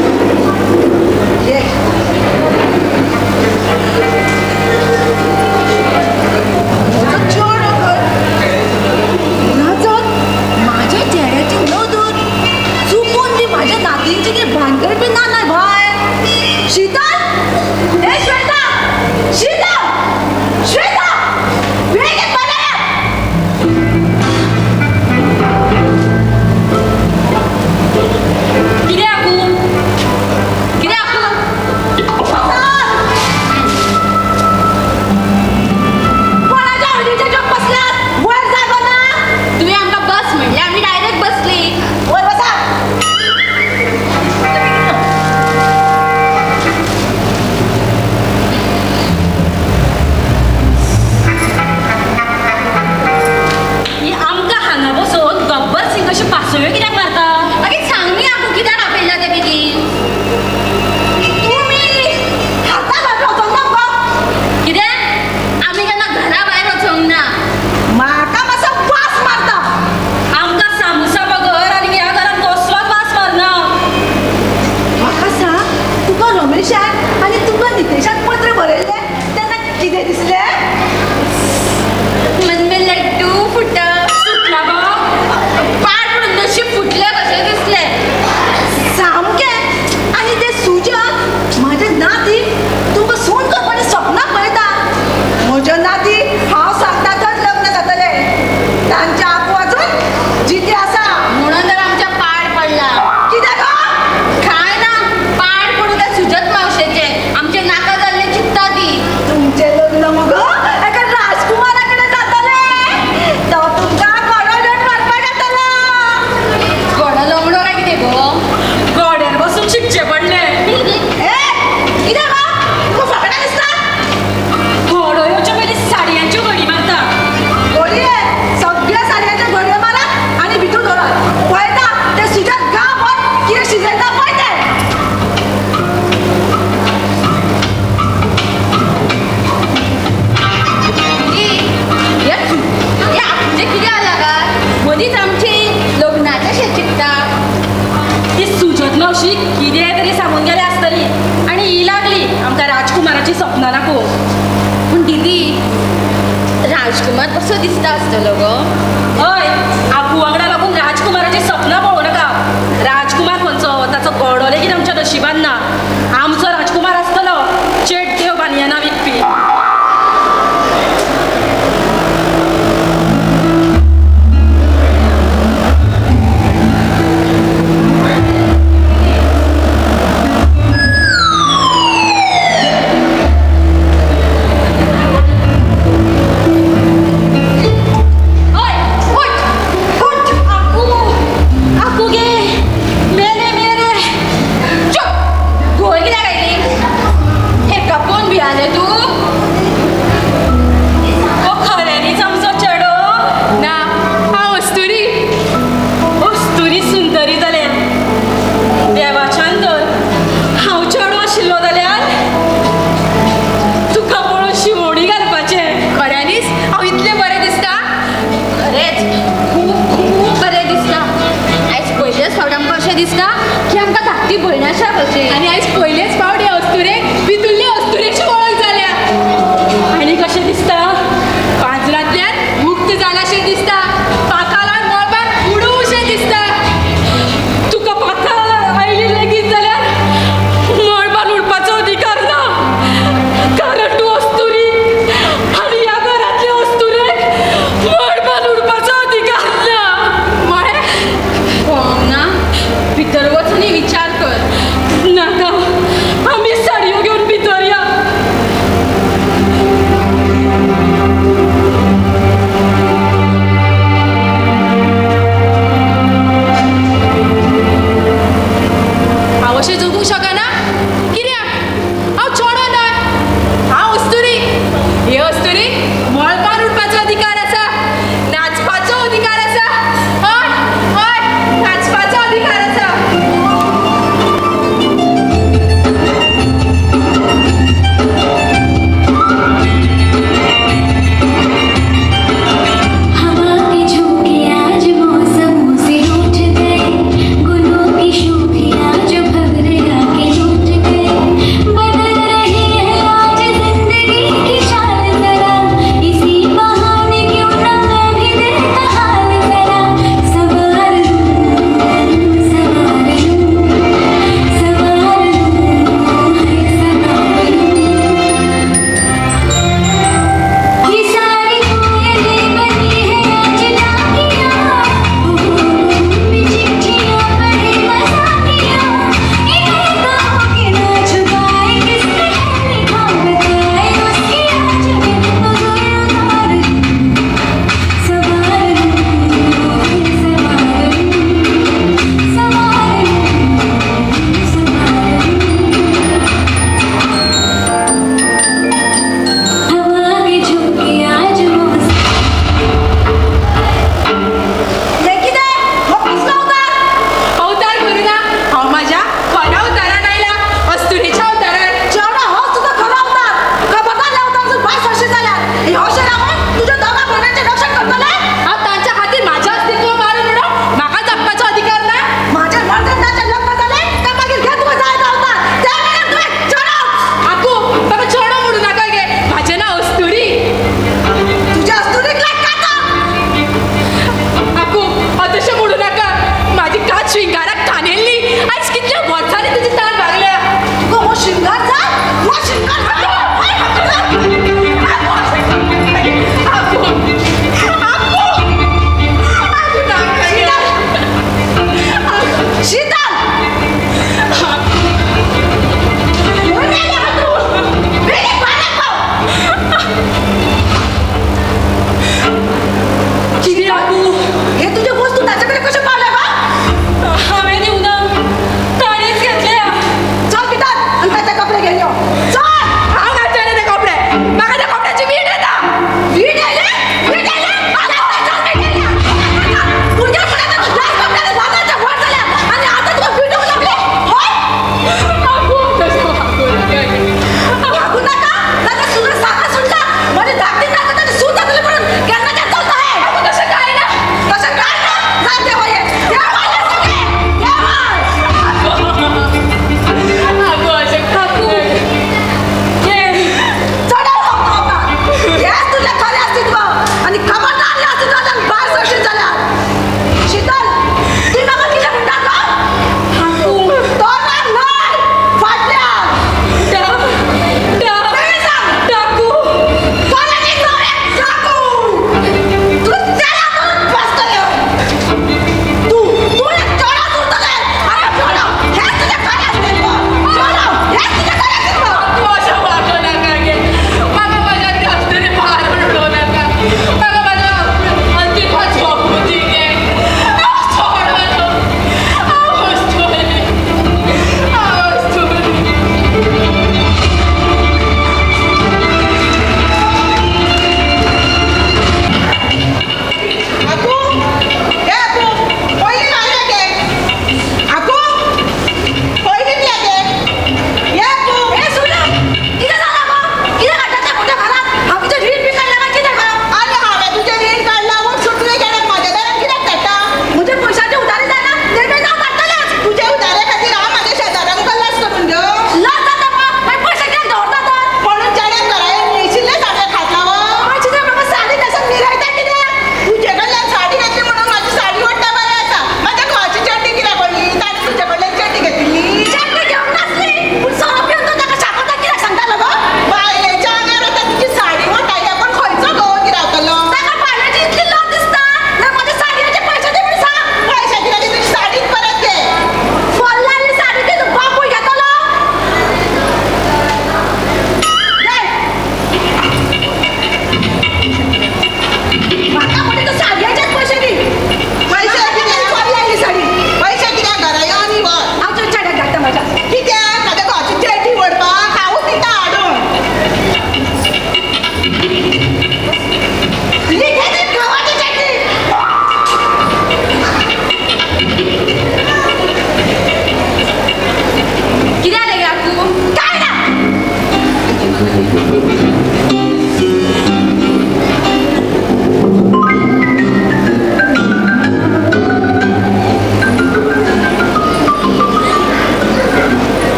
माझ्या चेहऱ्याची नदूर चुकून मी माझ्या नातींची काही भानगड बी नाही भाय शीतल ए श्वेता शीतल श्वेता वेळ घे मला किती आकू किती आकू कोणाच्या हळदीच्या जग बसल्यात वर जागो ना तुम्ही आमका बस म्हणले आम्ही डायरेक्ट बसली वर बसा ही आमकां हांगा बसून गब्बर सिंग अशी पासोळ्यो कित्याक मारता अगे सांग नी आकू कित्याक आपयला ते बेगीन तुम्ही हाता घालून वचोंक ना गो कित्याक आमी केन्ना घरा भायर वचोंक ना म्हाका मातसो वास मारता आमकां सामुसा बगर आनी ह्या घरान कसलोच वास मारना म्हाका सांग तुका रमेशान आनी तुका नितेशान पत्र बरयल्ले तेन्ना कितें दिसलें मन में लड्डू फुट सुटला गो पाड पडून नशीब फुटले कशें दिसलें सामकें आनी ते सुजा म्हाजे नाती तुमकां सून करपाची सपनां पळयता म्हज्यो नाती हांव सांगता थंय लग्न जातलें तांच्या आपोवपाचून जिते आसा म्हणून तर आमच्या पाड पडला कित्याक काय ना पाड पडू त्या सुजत मावशेचे आमचे नाका जाल्ले चित्ता ती तुमचें लग्न मगो एका राजकुमारा कडेन जातलें तो तुमकां कोडोलेट मारपाक येतलो घोडो लंगडो काय कितें गो गोड्यार बसून शिकचे पडले ए कितें गो तुका फकाणां दिसता घोडो येवचे पयलीं साडयांच्यो घडी मारता गोळये सगळ्या साडयांचे घडये मारा आनी भितूर दवरात पळयता ते सुजात गांवभर कितें शिजयता पळय ते हे आमचे कितें आला काय मदींच आमची लग्नाचें शेत चित्ता ती सुजत मावशी कितें तरी सांगून गेले आसतली आनी ही लागली आमकां राजकुमाराची सपनां दाखोवंक पूण दीदी राजकुमार कसो दिसता आसतलो गो हय आकू वांगडा लागून राजकुमाराची सपनां पळोवं नाका राजकुमार खंयचो ताचो घोडो लेगीत आमच्या नशिबान ना आमचो राजकुमार आसतलो चेट देव बानयाना विकपी ओय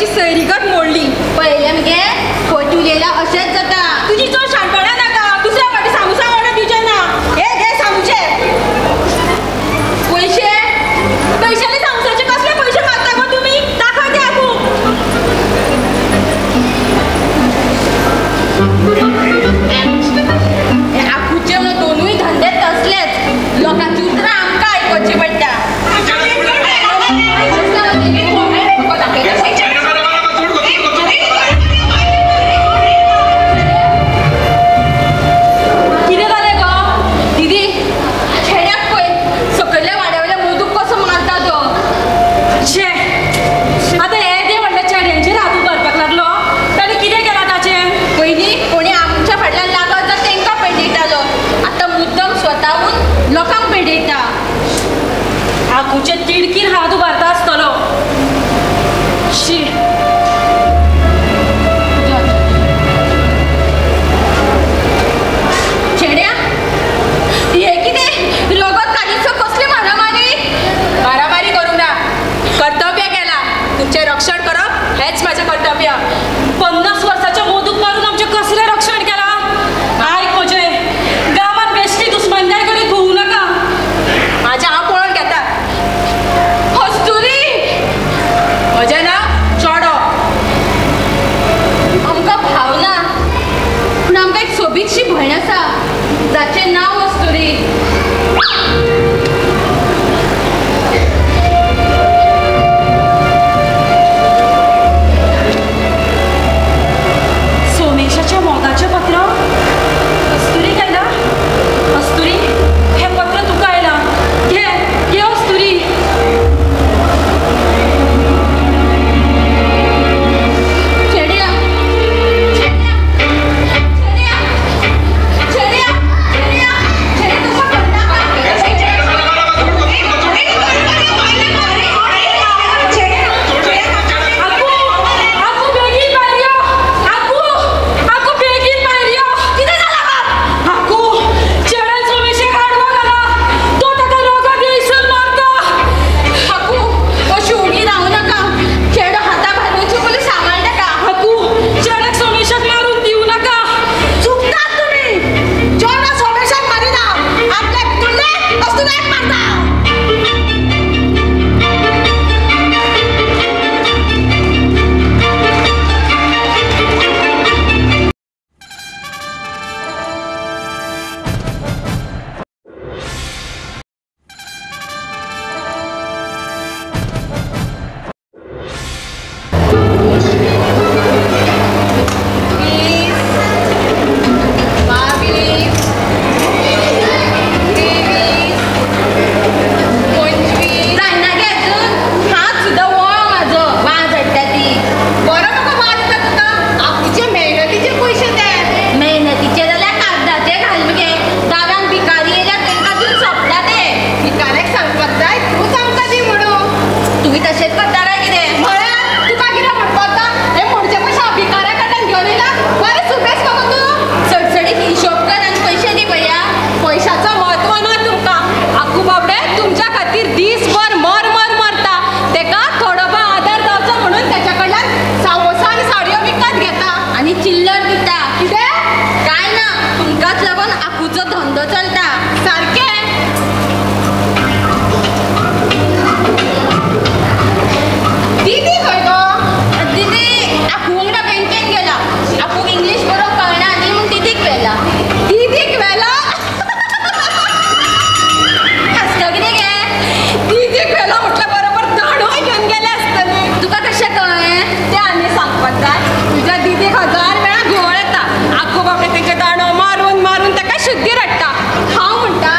सैरीकच मोडली पहिले मगे पोटुलेला अशेंच जाता तुझी चड शाणपणां नाका दुसऱ्या फावटी सामोसा ऑर्डर दिवचे ना हे घे सामोसे पैसे पैशाले सामोसाचे कसले पैसे मागता गो तुम्ही दाखव ते आकू हे आपूचे म्हणून दोनूय धंदे तसलेच लोकांची उतरां आमकां आयकोची पडटा कितें केला ताचें पयलीं कोणी आमच्या फाटल्यान लागत दिता कितें काय ना तुमकांच लागून आपूचो धंदो चलता सारकें दीदी खंय गो दीदी आपूं वांगडा बँकेन गेला आपूक इंग्लीश बरोवंक कळना न्ही म्हूण दीदीक व्हेला दीदीक व्हेला हसलो कितें गे दीदीक व्हेला म्हटल्यार बरोबर दाणोय घेवन गेले आसतले तुका कशें कळ्ळें तें आनी सांगपाक जाय तुज्या दीदीक 1000 वेळा घुंवळ येता आखो बाबडे तेचे दाणो मारून मारून ताका शुद्धी रडटा हांव म्हणटा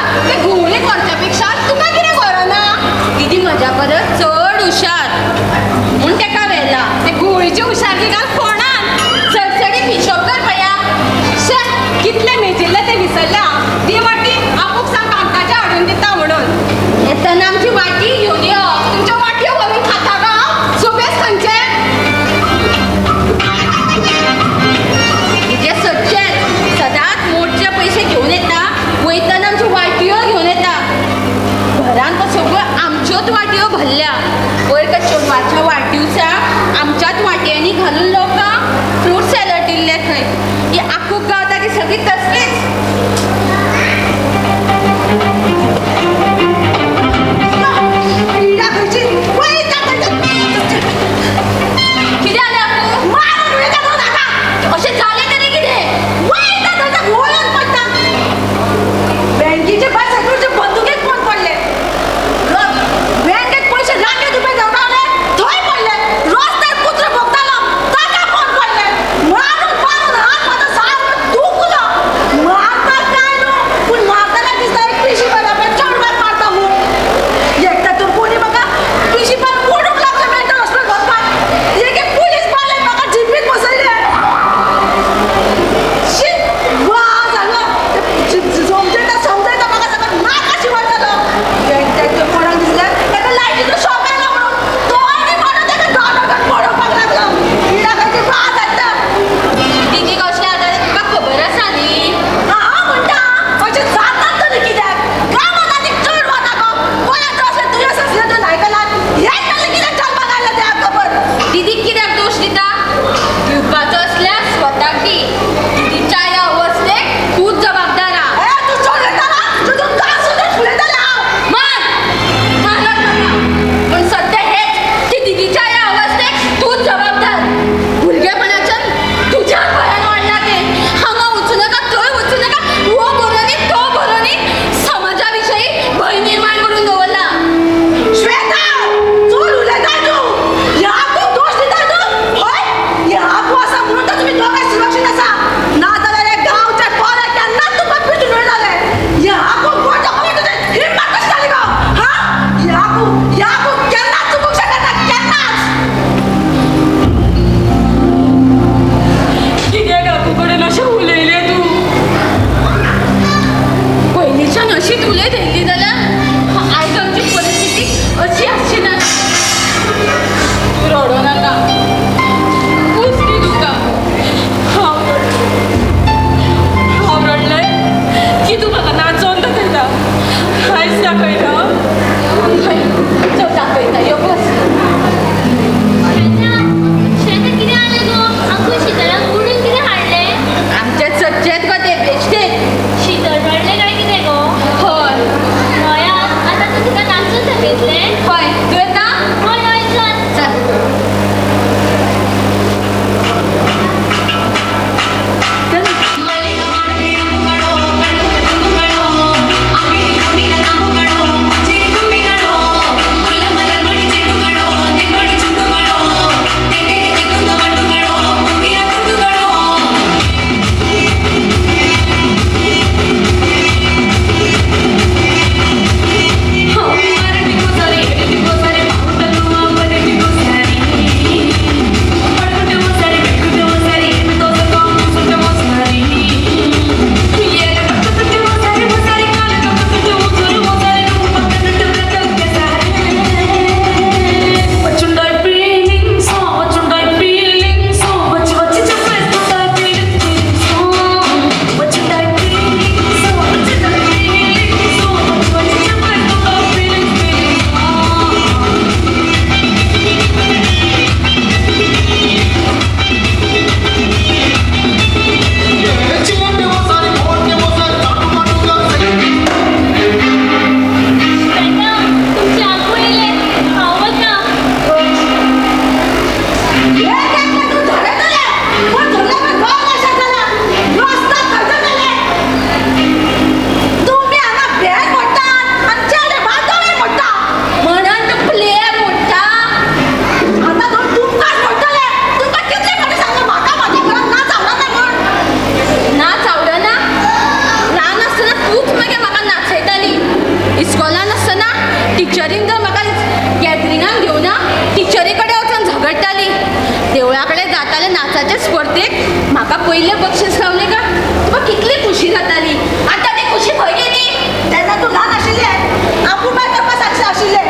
पहिले बक्षीस गावले का तुका कितली खुशी जाताली आता ती खुशी खंय गेली तेन्ना तू ल्हान आशिल्लें आपूण बाय करपा साक्षी आशिल्लें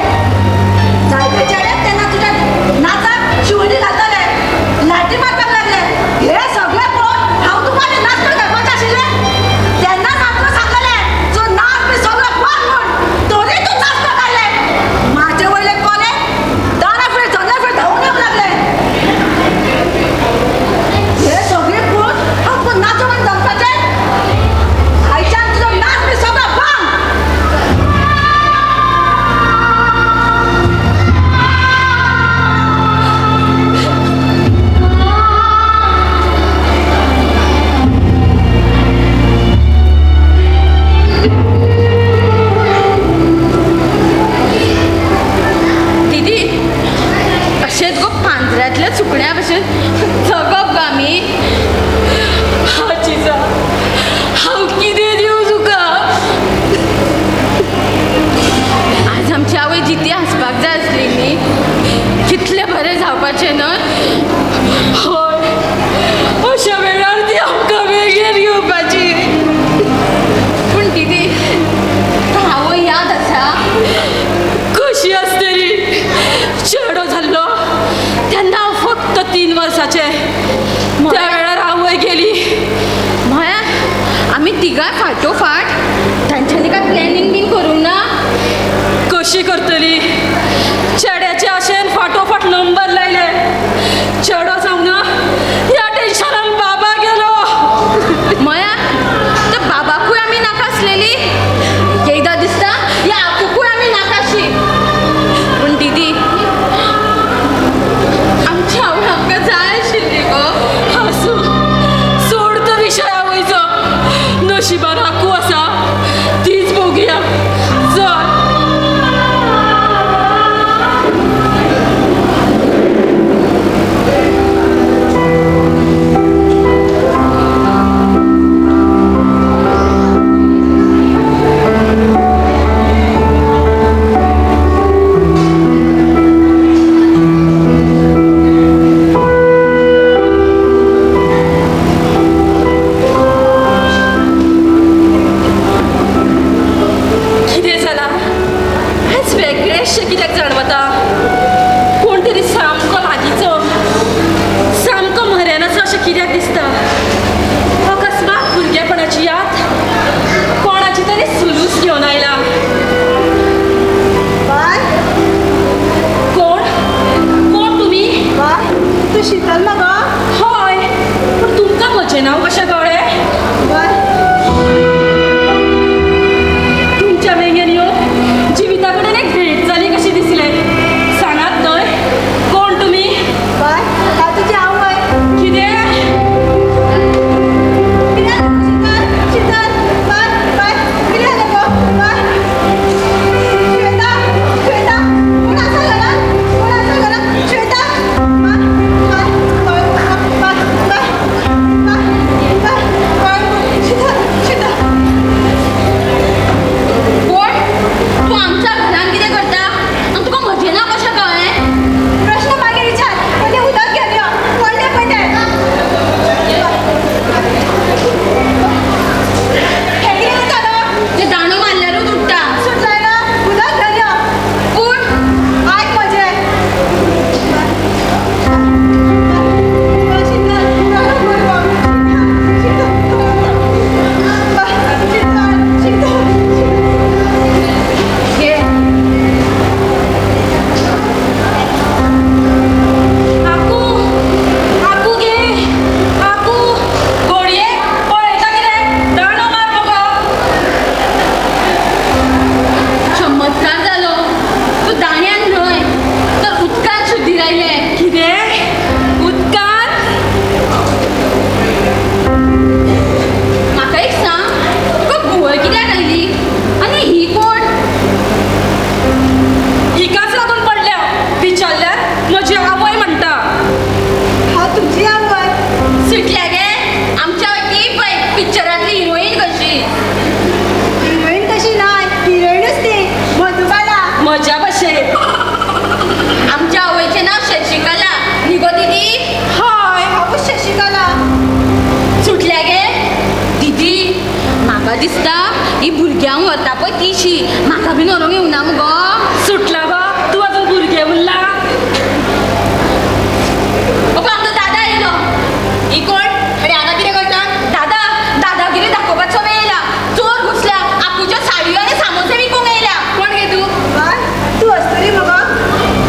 जायते चेडे तेन्ना तुज्या नाचाक शिवणी घालताले लायटी मारपाक लागले हे सगळें पळोवन हांव तुका आनी नाच करून घालपाचें आशिल्लें तेन्ना आमकां सांगलें जो नाच बी सगळो बंद म्हूण तरी तूं नाचपाक आयलें म्हाजे वयले कोले दारा फुडें जनेल फुडें धांवून येवंक लागले हे सगळें पळोवन आमकां नाचप दिसता ही भुरग्यांक व्हरता पळय तीशी म्हाका बीन व्हरोंक येवना मुगो सुटला गो तूं अजून भुरगें उरला आमचो दादा येयलो ही कोण आनी हांगा कितें करता दादा दादागिरी दाखोवपाचो वेळ येयला चोर घुसल्या आपूच्यो साडयो आनी सामोसे विकूंक येयल्या कोण गे तू काय तू असतरी मग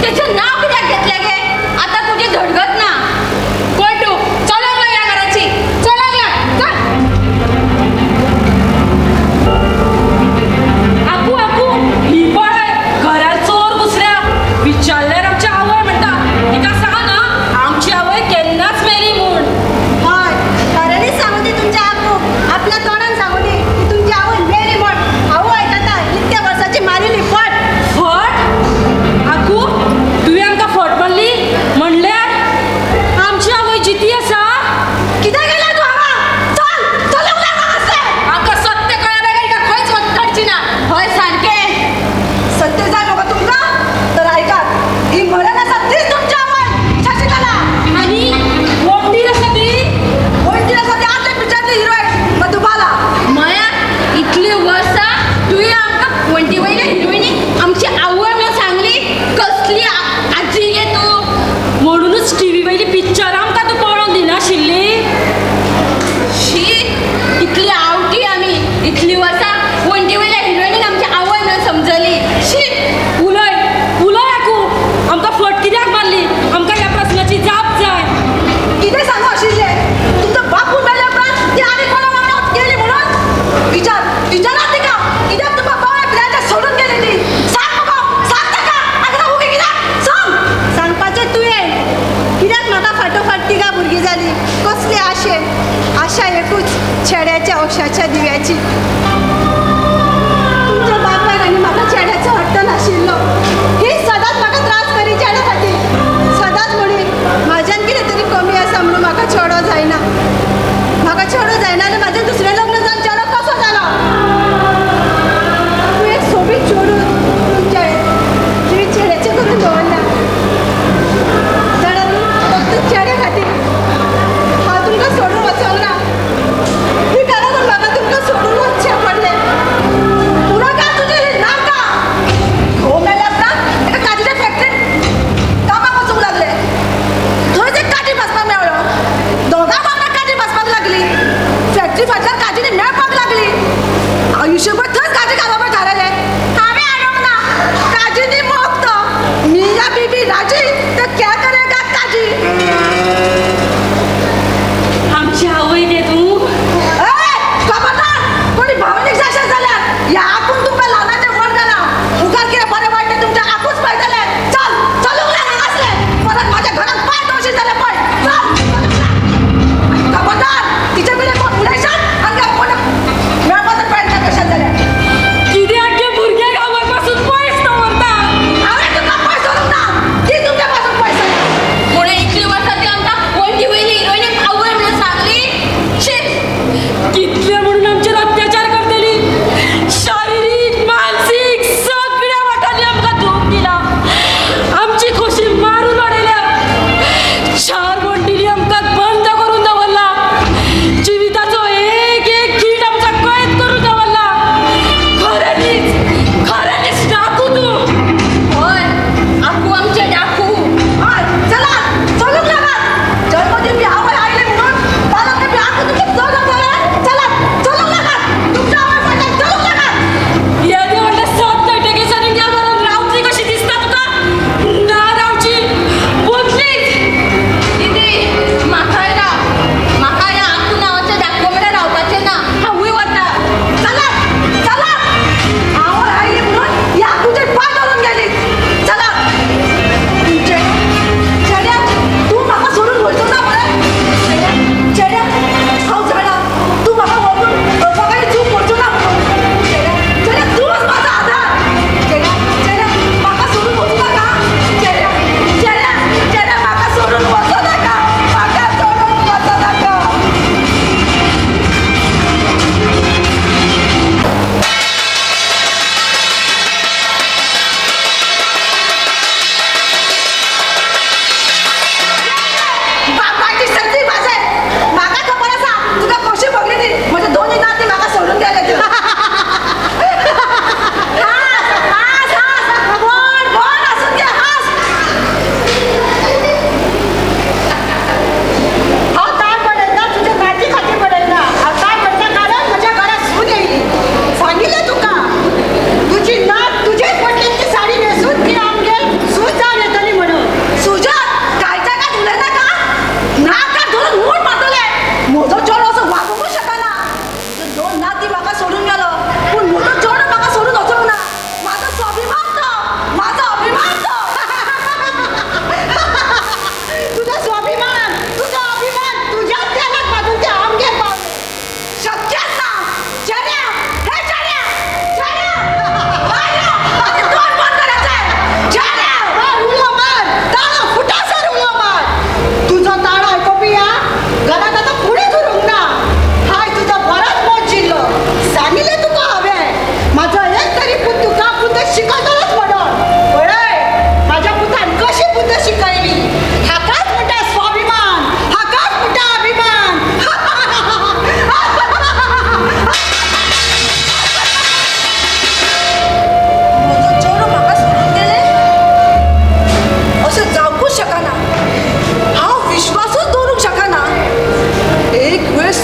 तेजें नांव कित्याक घेतलें गे आतां तुजी धडगत ना कोण तूं चल हांगा ह्या घराची चल हांगा चल आकू आकू ही पळय घरात चोर घुसल्या विचारल्यार आमची आवय म्हणटा तिका सांग ना आमची आवय केन्नाच मेली म्हूण हय खऱ्यांनीच सांगू दी तुमच्या आकू आपल्या तोंडान सांगू दी की तुमची आवय मेली म्हण आवय आयकता इतक्या वर्साची मारिली फट फट आकू तुवें आमकां फट मारली म्हणल्यार आमची आवय जिती आसा कितें गेला तू हांगा चल चल आमकां सत्य कळ्ळें काय का खंयच वचपाची ना हय सारकें सत्य जाय म्हाका तुमकां तर आयकात ही मरण आसा तीच तुमची आवय शशिकला आनी वखदीर आसा ती वयची आसा ती आदल्या पिक्चरांतली हिरोईन मधुबाला माया इतली वर्सां तुवें आमकां वण्टी वयल्या हिरोईनी आमची आवय म्हणून सांगली कसली आजी गे तूं म्हणूनच टीव्ही वयली पिक्चरां आमकां तूं पळोवंक दिनाशिल्ली शी इतली आवटी आमी इतली वर्सां वण्टी वयल्या हिरोईनीक आमची आवय म्हणून समजली शी उलय उलय आकू आमकां फट कित्याक मारली आमकां ह्या प्रस्नाची जाप जाय कितें सांगू आशिल्लें तुमचो बापूय मेल्या उपरांत ती आनी कोणा वांगडा गेली म्हणून विचारात तिका कित्याक तुका बावळ्या पिरांच्या सोडून गेली ती सांग म्हाका सांग ताका आग्रा उगी कित्याक सांग सांगपाचें तुवें कित्याक म्हाका फाटोफाट तिगा भुरगीं जाली कसली आशा एकूच छेड्याच्या ओक्षाच्या दिव्याची तुमच्या बापायन आनी म्हाका चेड्याचो हट्ट नाशिल्लो ही सदांच म्हाका त्रास करी चेड्या खातीर सदांच म्हणी म्हाज्यान कितें तरी कमी आसा म्हणून म्हाका चेडो जायना म्हाका चेडो जायना आनी म्हाजें दुसरें लग्न जावन चेडो कसो जालो तूं एक सोबीत चेडूं तुमच्या जिवीत चेड्याचें करून दवरला जाणा न्हू फक्त चेड्या खातीर हांव तुमकां सोडून वचोंक ना ही कारण म्हाका तुमकां सोडून वचचें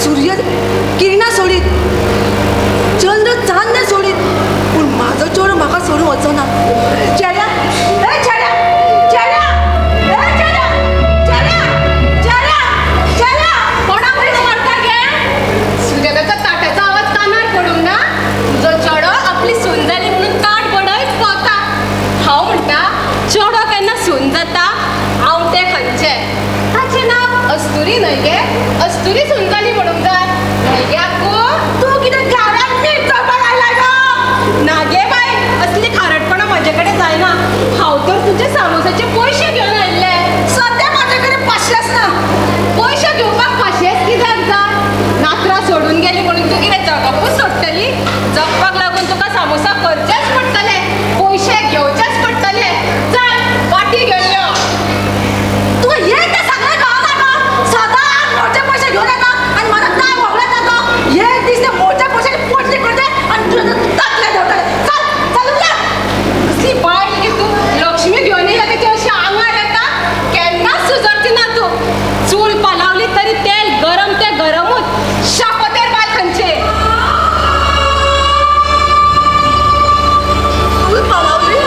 सूर्य किरणां सोडीत चंद्र चांद सोडीत पूण म्हाजो चेडो म्हाका सोडून वचना चेड्या ए चेड्या चेड्या ए चेड्या चेड्या चेड्या चेड्या कोणाक म्हणून मारता गे सूर्यदाचा ताट्याचा आवाज कानार पडूंक ना तुजो चेडो आपली सून जाली म्हणून ताट बडयत पोवता हांव म्हणटा चेडो केन्ना सून जाता हांव तें खंयचे ताचें नांव अस्तुरी न्हय गे अस्तुरी सून जाली म्हणूंक जाय न्हय गे आकू तू कितें घरात मीठ चोळपाक आयला गो ना गे बाय असली खारटपणा म्हजे कडेन जायना हांव तर तुजे सामोसाचे पयशे घेवन आयिल्ले सद्या म्हाजे कडेन 500 ना पयशे घेवपाक पाशेच कित्याक जाय नात्रा सोडून गेली म्हणून तूं कितें जगपूच सोडटली जगपाक लागून तुका सामोसा करचेच पडटले पयशे घेवचेच पडटले चल वाटी घेवन यो तू हे ते सगळे गावाला गो सदांच मोठे पैसे घेऊन येता आणि मला काय वगळत जातो एक दीस ते मोठ्या पैशाची पोटली करते आणि तुला टाकले देवताले चल चल उठा कसली बाय की तू लक्ष्मी घेवन येयला तेची अशी आंगार येता केन्नाच सुजरची ना तू चूल पालावली तरी तेल गरम ते गरमूच शापतेर बाय खंयचे तू पावली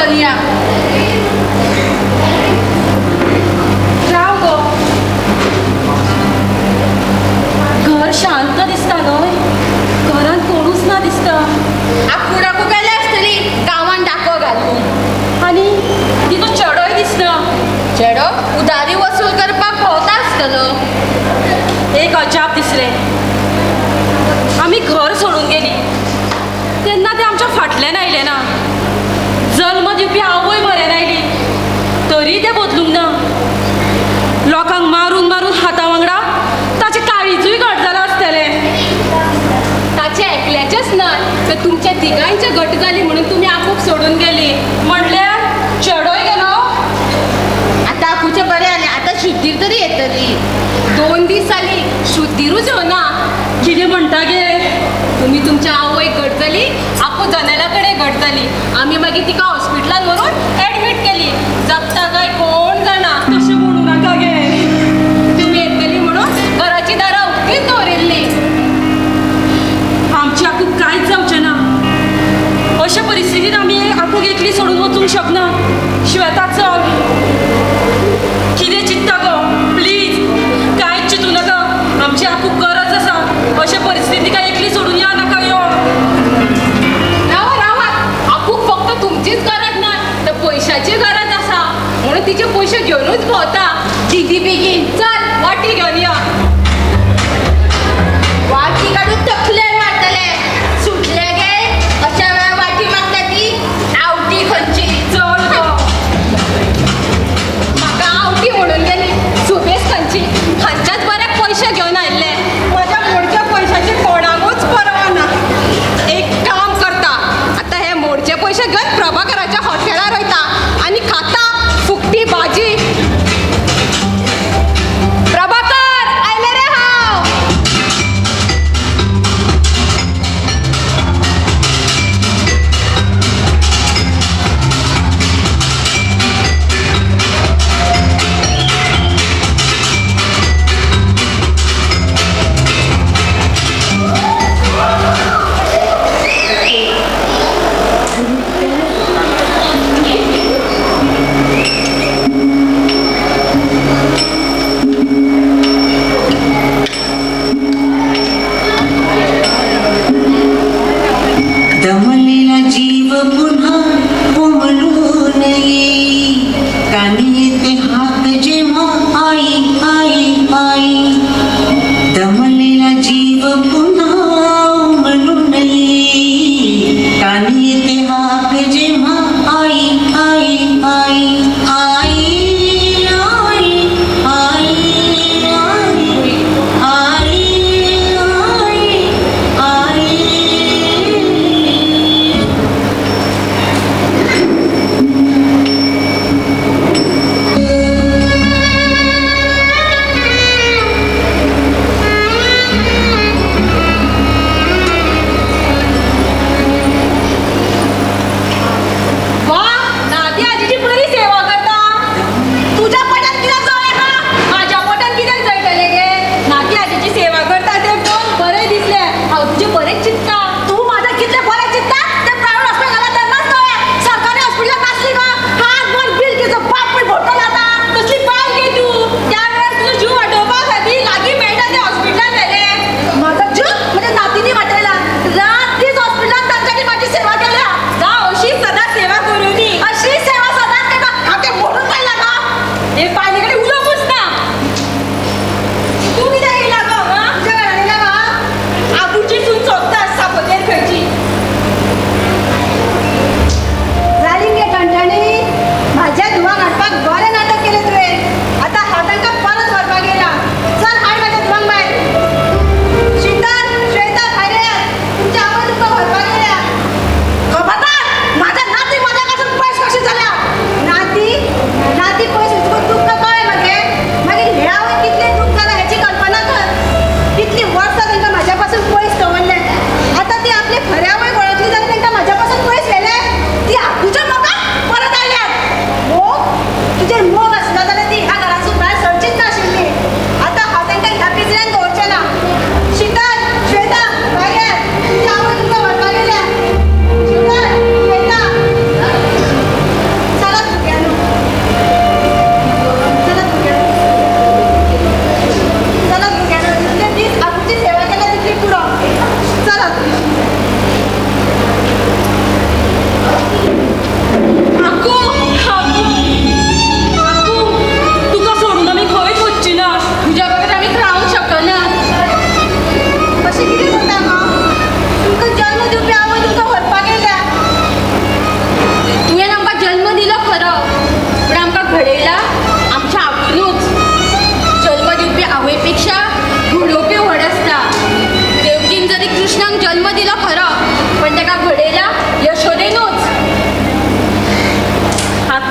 घेऊन या. राव गो, घर शांत दिसता न्हय, घरान कोणूच ना दिसता. आकुडाकू गेले असतली गांवान डाको घालून. आनी तिचो चेडोय दिसना. चेडो उदारी वसूल करपाक भोंवता आसतलो. एक अजाप दिसलें. आमी घर सोडून गेली तेन्ना ते आमच्या फाटल्यान आयले ना. जल्म दिवपी आवय म्हऱ्यान आयली तरी ते बदलूंक ना. लोकांक मारून मारून हाता वांगडा ताचें काळीजूय घट जालां आसतलें. ताचे एकल्याचेच न्हय तर तुमच्या तिगांयचे घट जाली म्हणून तुमी आपूक सोडून गेली. म्हणल्यार चेडोय गेलो. आता आपूचे बरें जालें. आतां शुद्धीर तरी येतली. 2 दीस जाली शुद्धीरूच येवना. कितें म्हणटा गे? तुम्ही तुमच्या आवय घट जाली, आपूं जनेला कडेन घट जाली. आमी मागीर तिका हॉस्पिटलान व्हरून एडमीट केली. जगता काय कोण जाणा. तशें म्हणू नाका गे. तुम्ही येतली म्हणून घराची दारां उक्तीच दवरिल्ली. आमची आपूक कांयच जावचें ना. अशे परिस्थितींत आमी आपूक एकली सोडून वचूंक शकना. श्वेता चल. कितें चिंत्ता गो? प्लीज कांयच चिंतू नाका. आमची आपूक गरज आसा. अशे परिस्थितीक एकली सोडून या नाका यो. रावा रावा, आपूक फक्त तुमचीच गरज ना तर पैशाची गरज आसा म्हणून तिचे पयशे घेवनूच भोंवता. दीदी बेगीन चल वाटी घेवन या. वाटी काडून तकले मारतले. सुटले गे अशा वेळा वाटी मागता ती आवटी खंयची. चल गो. म्हाका आवटी म्हणून गेली. सुबेस खंयची. हांच्याच बरे पयशे घेवन आयिल्ले. म्हज्या मोडच्या पयशाची कोणाकूच परवा ना. एक काम करता, आता हे मोडचे पयशे घेवन प्रभाकराच्या हॉटेलार वयता आनी खाता फुकटी भाजी. प्रभाकर, आय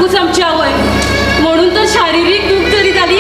नाकूच आमची आवय. म्हणून तर शारीरिक दूख जरी झाली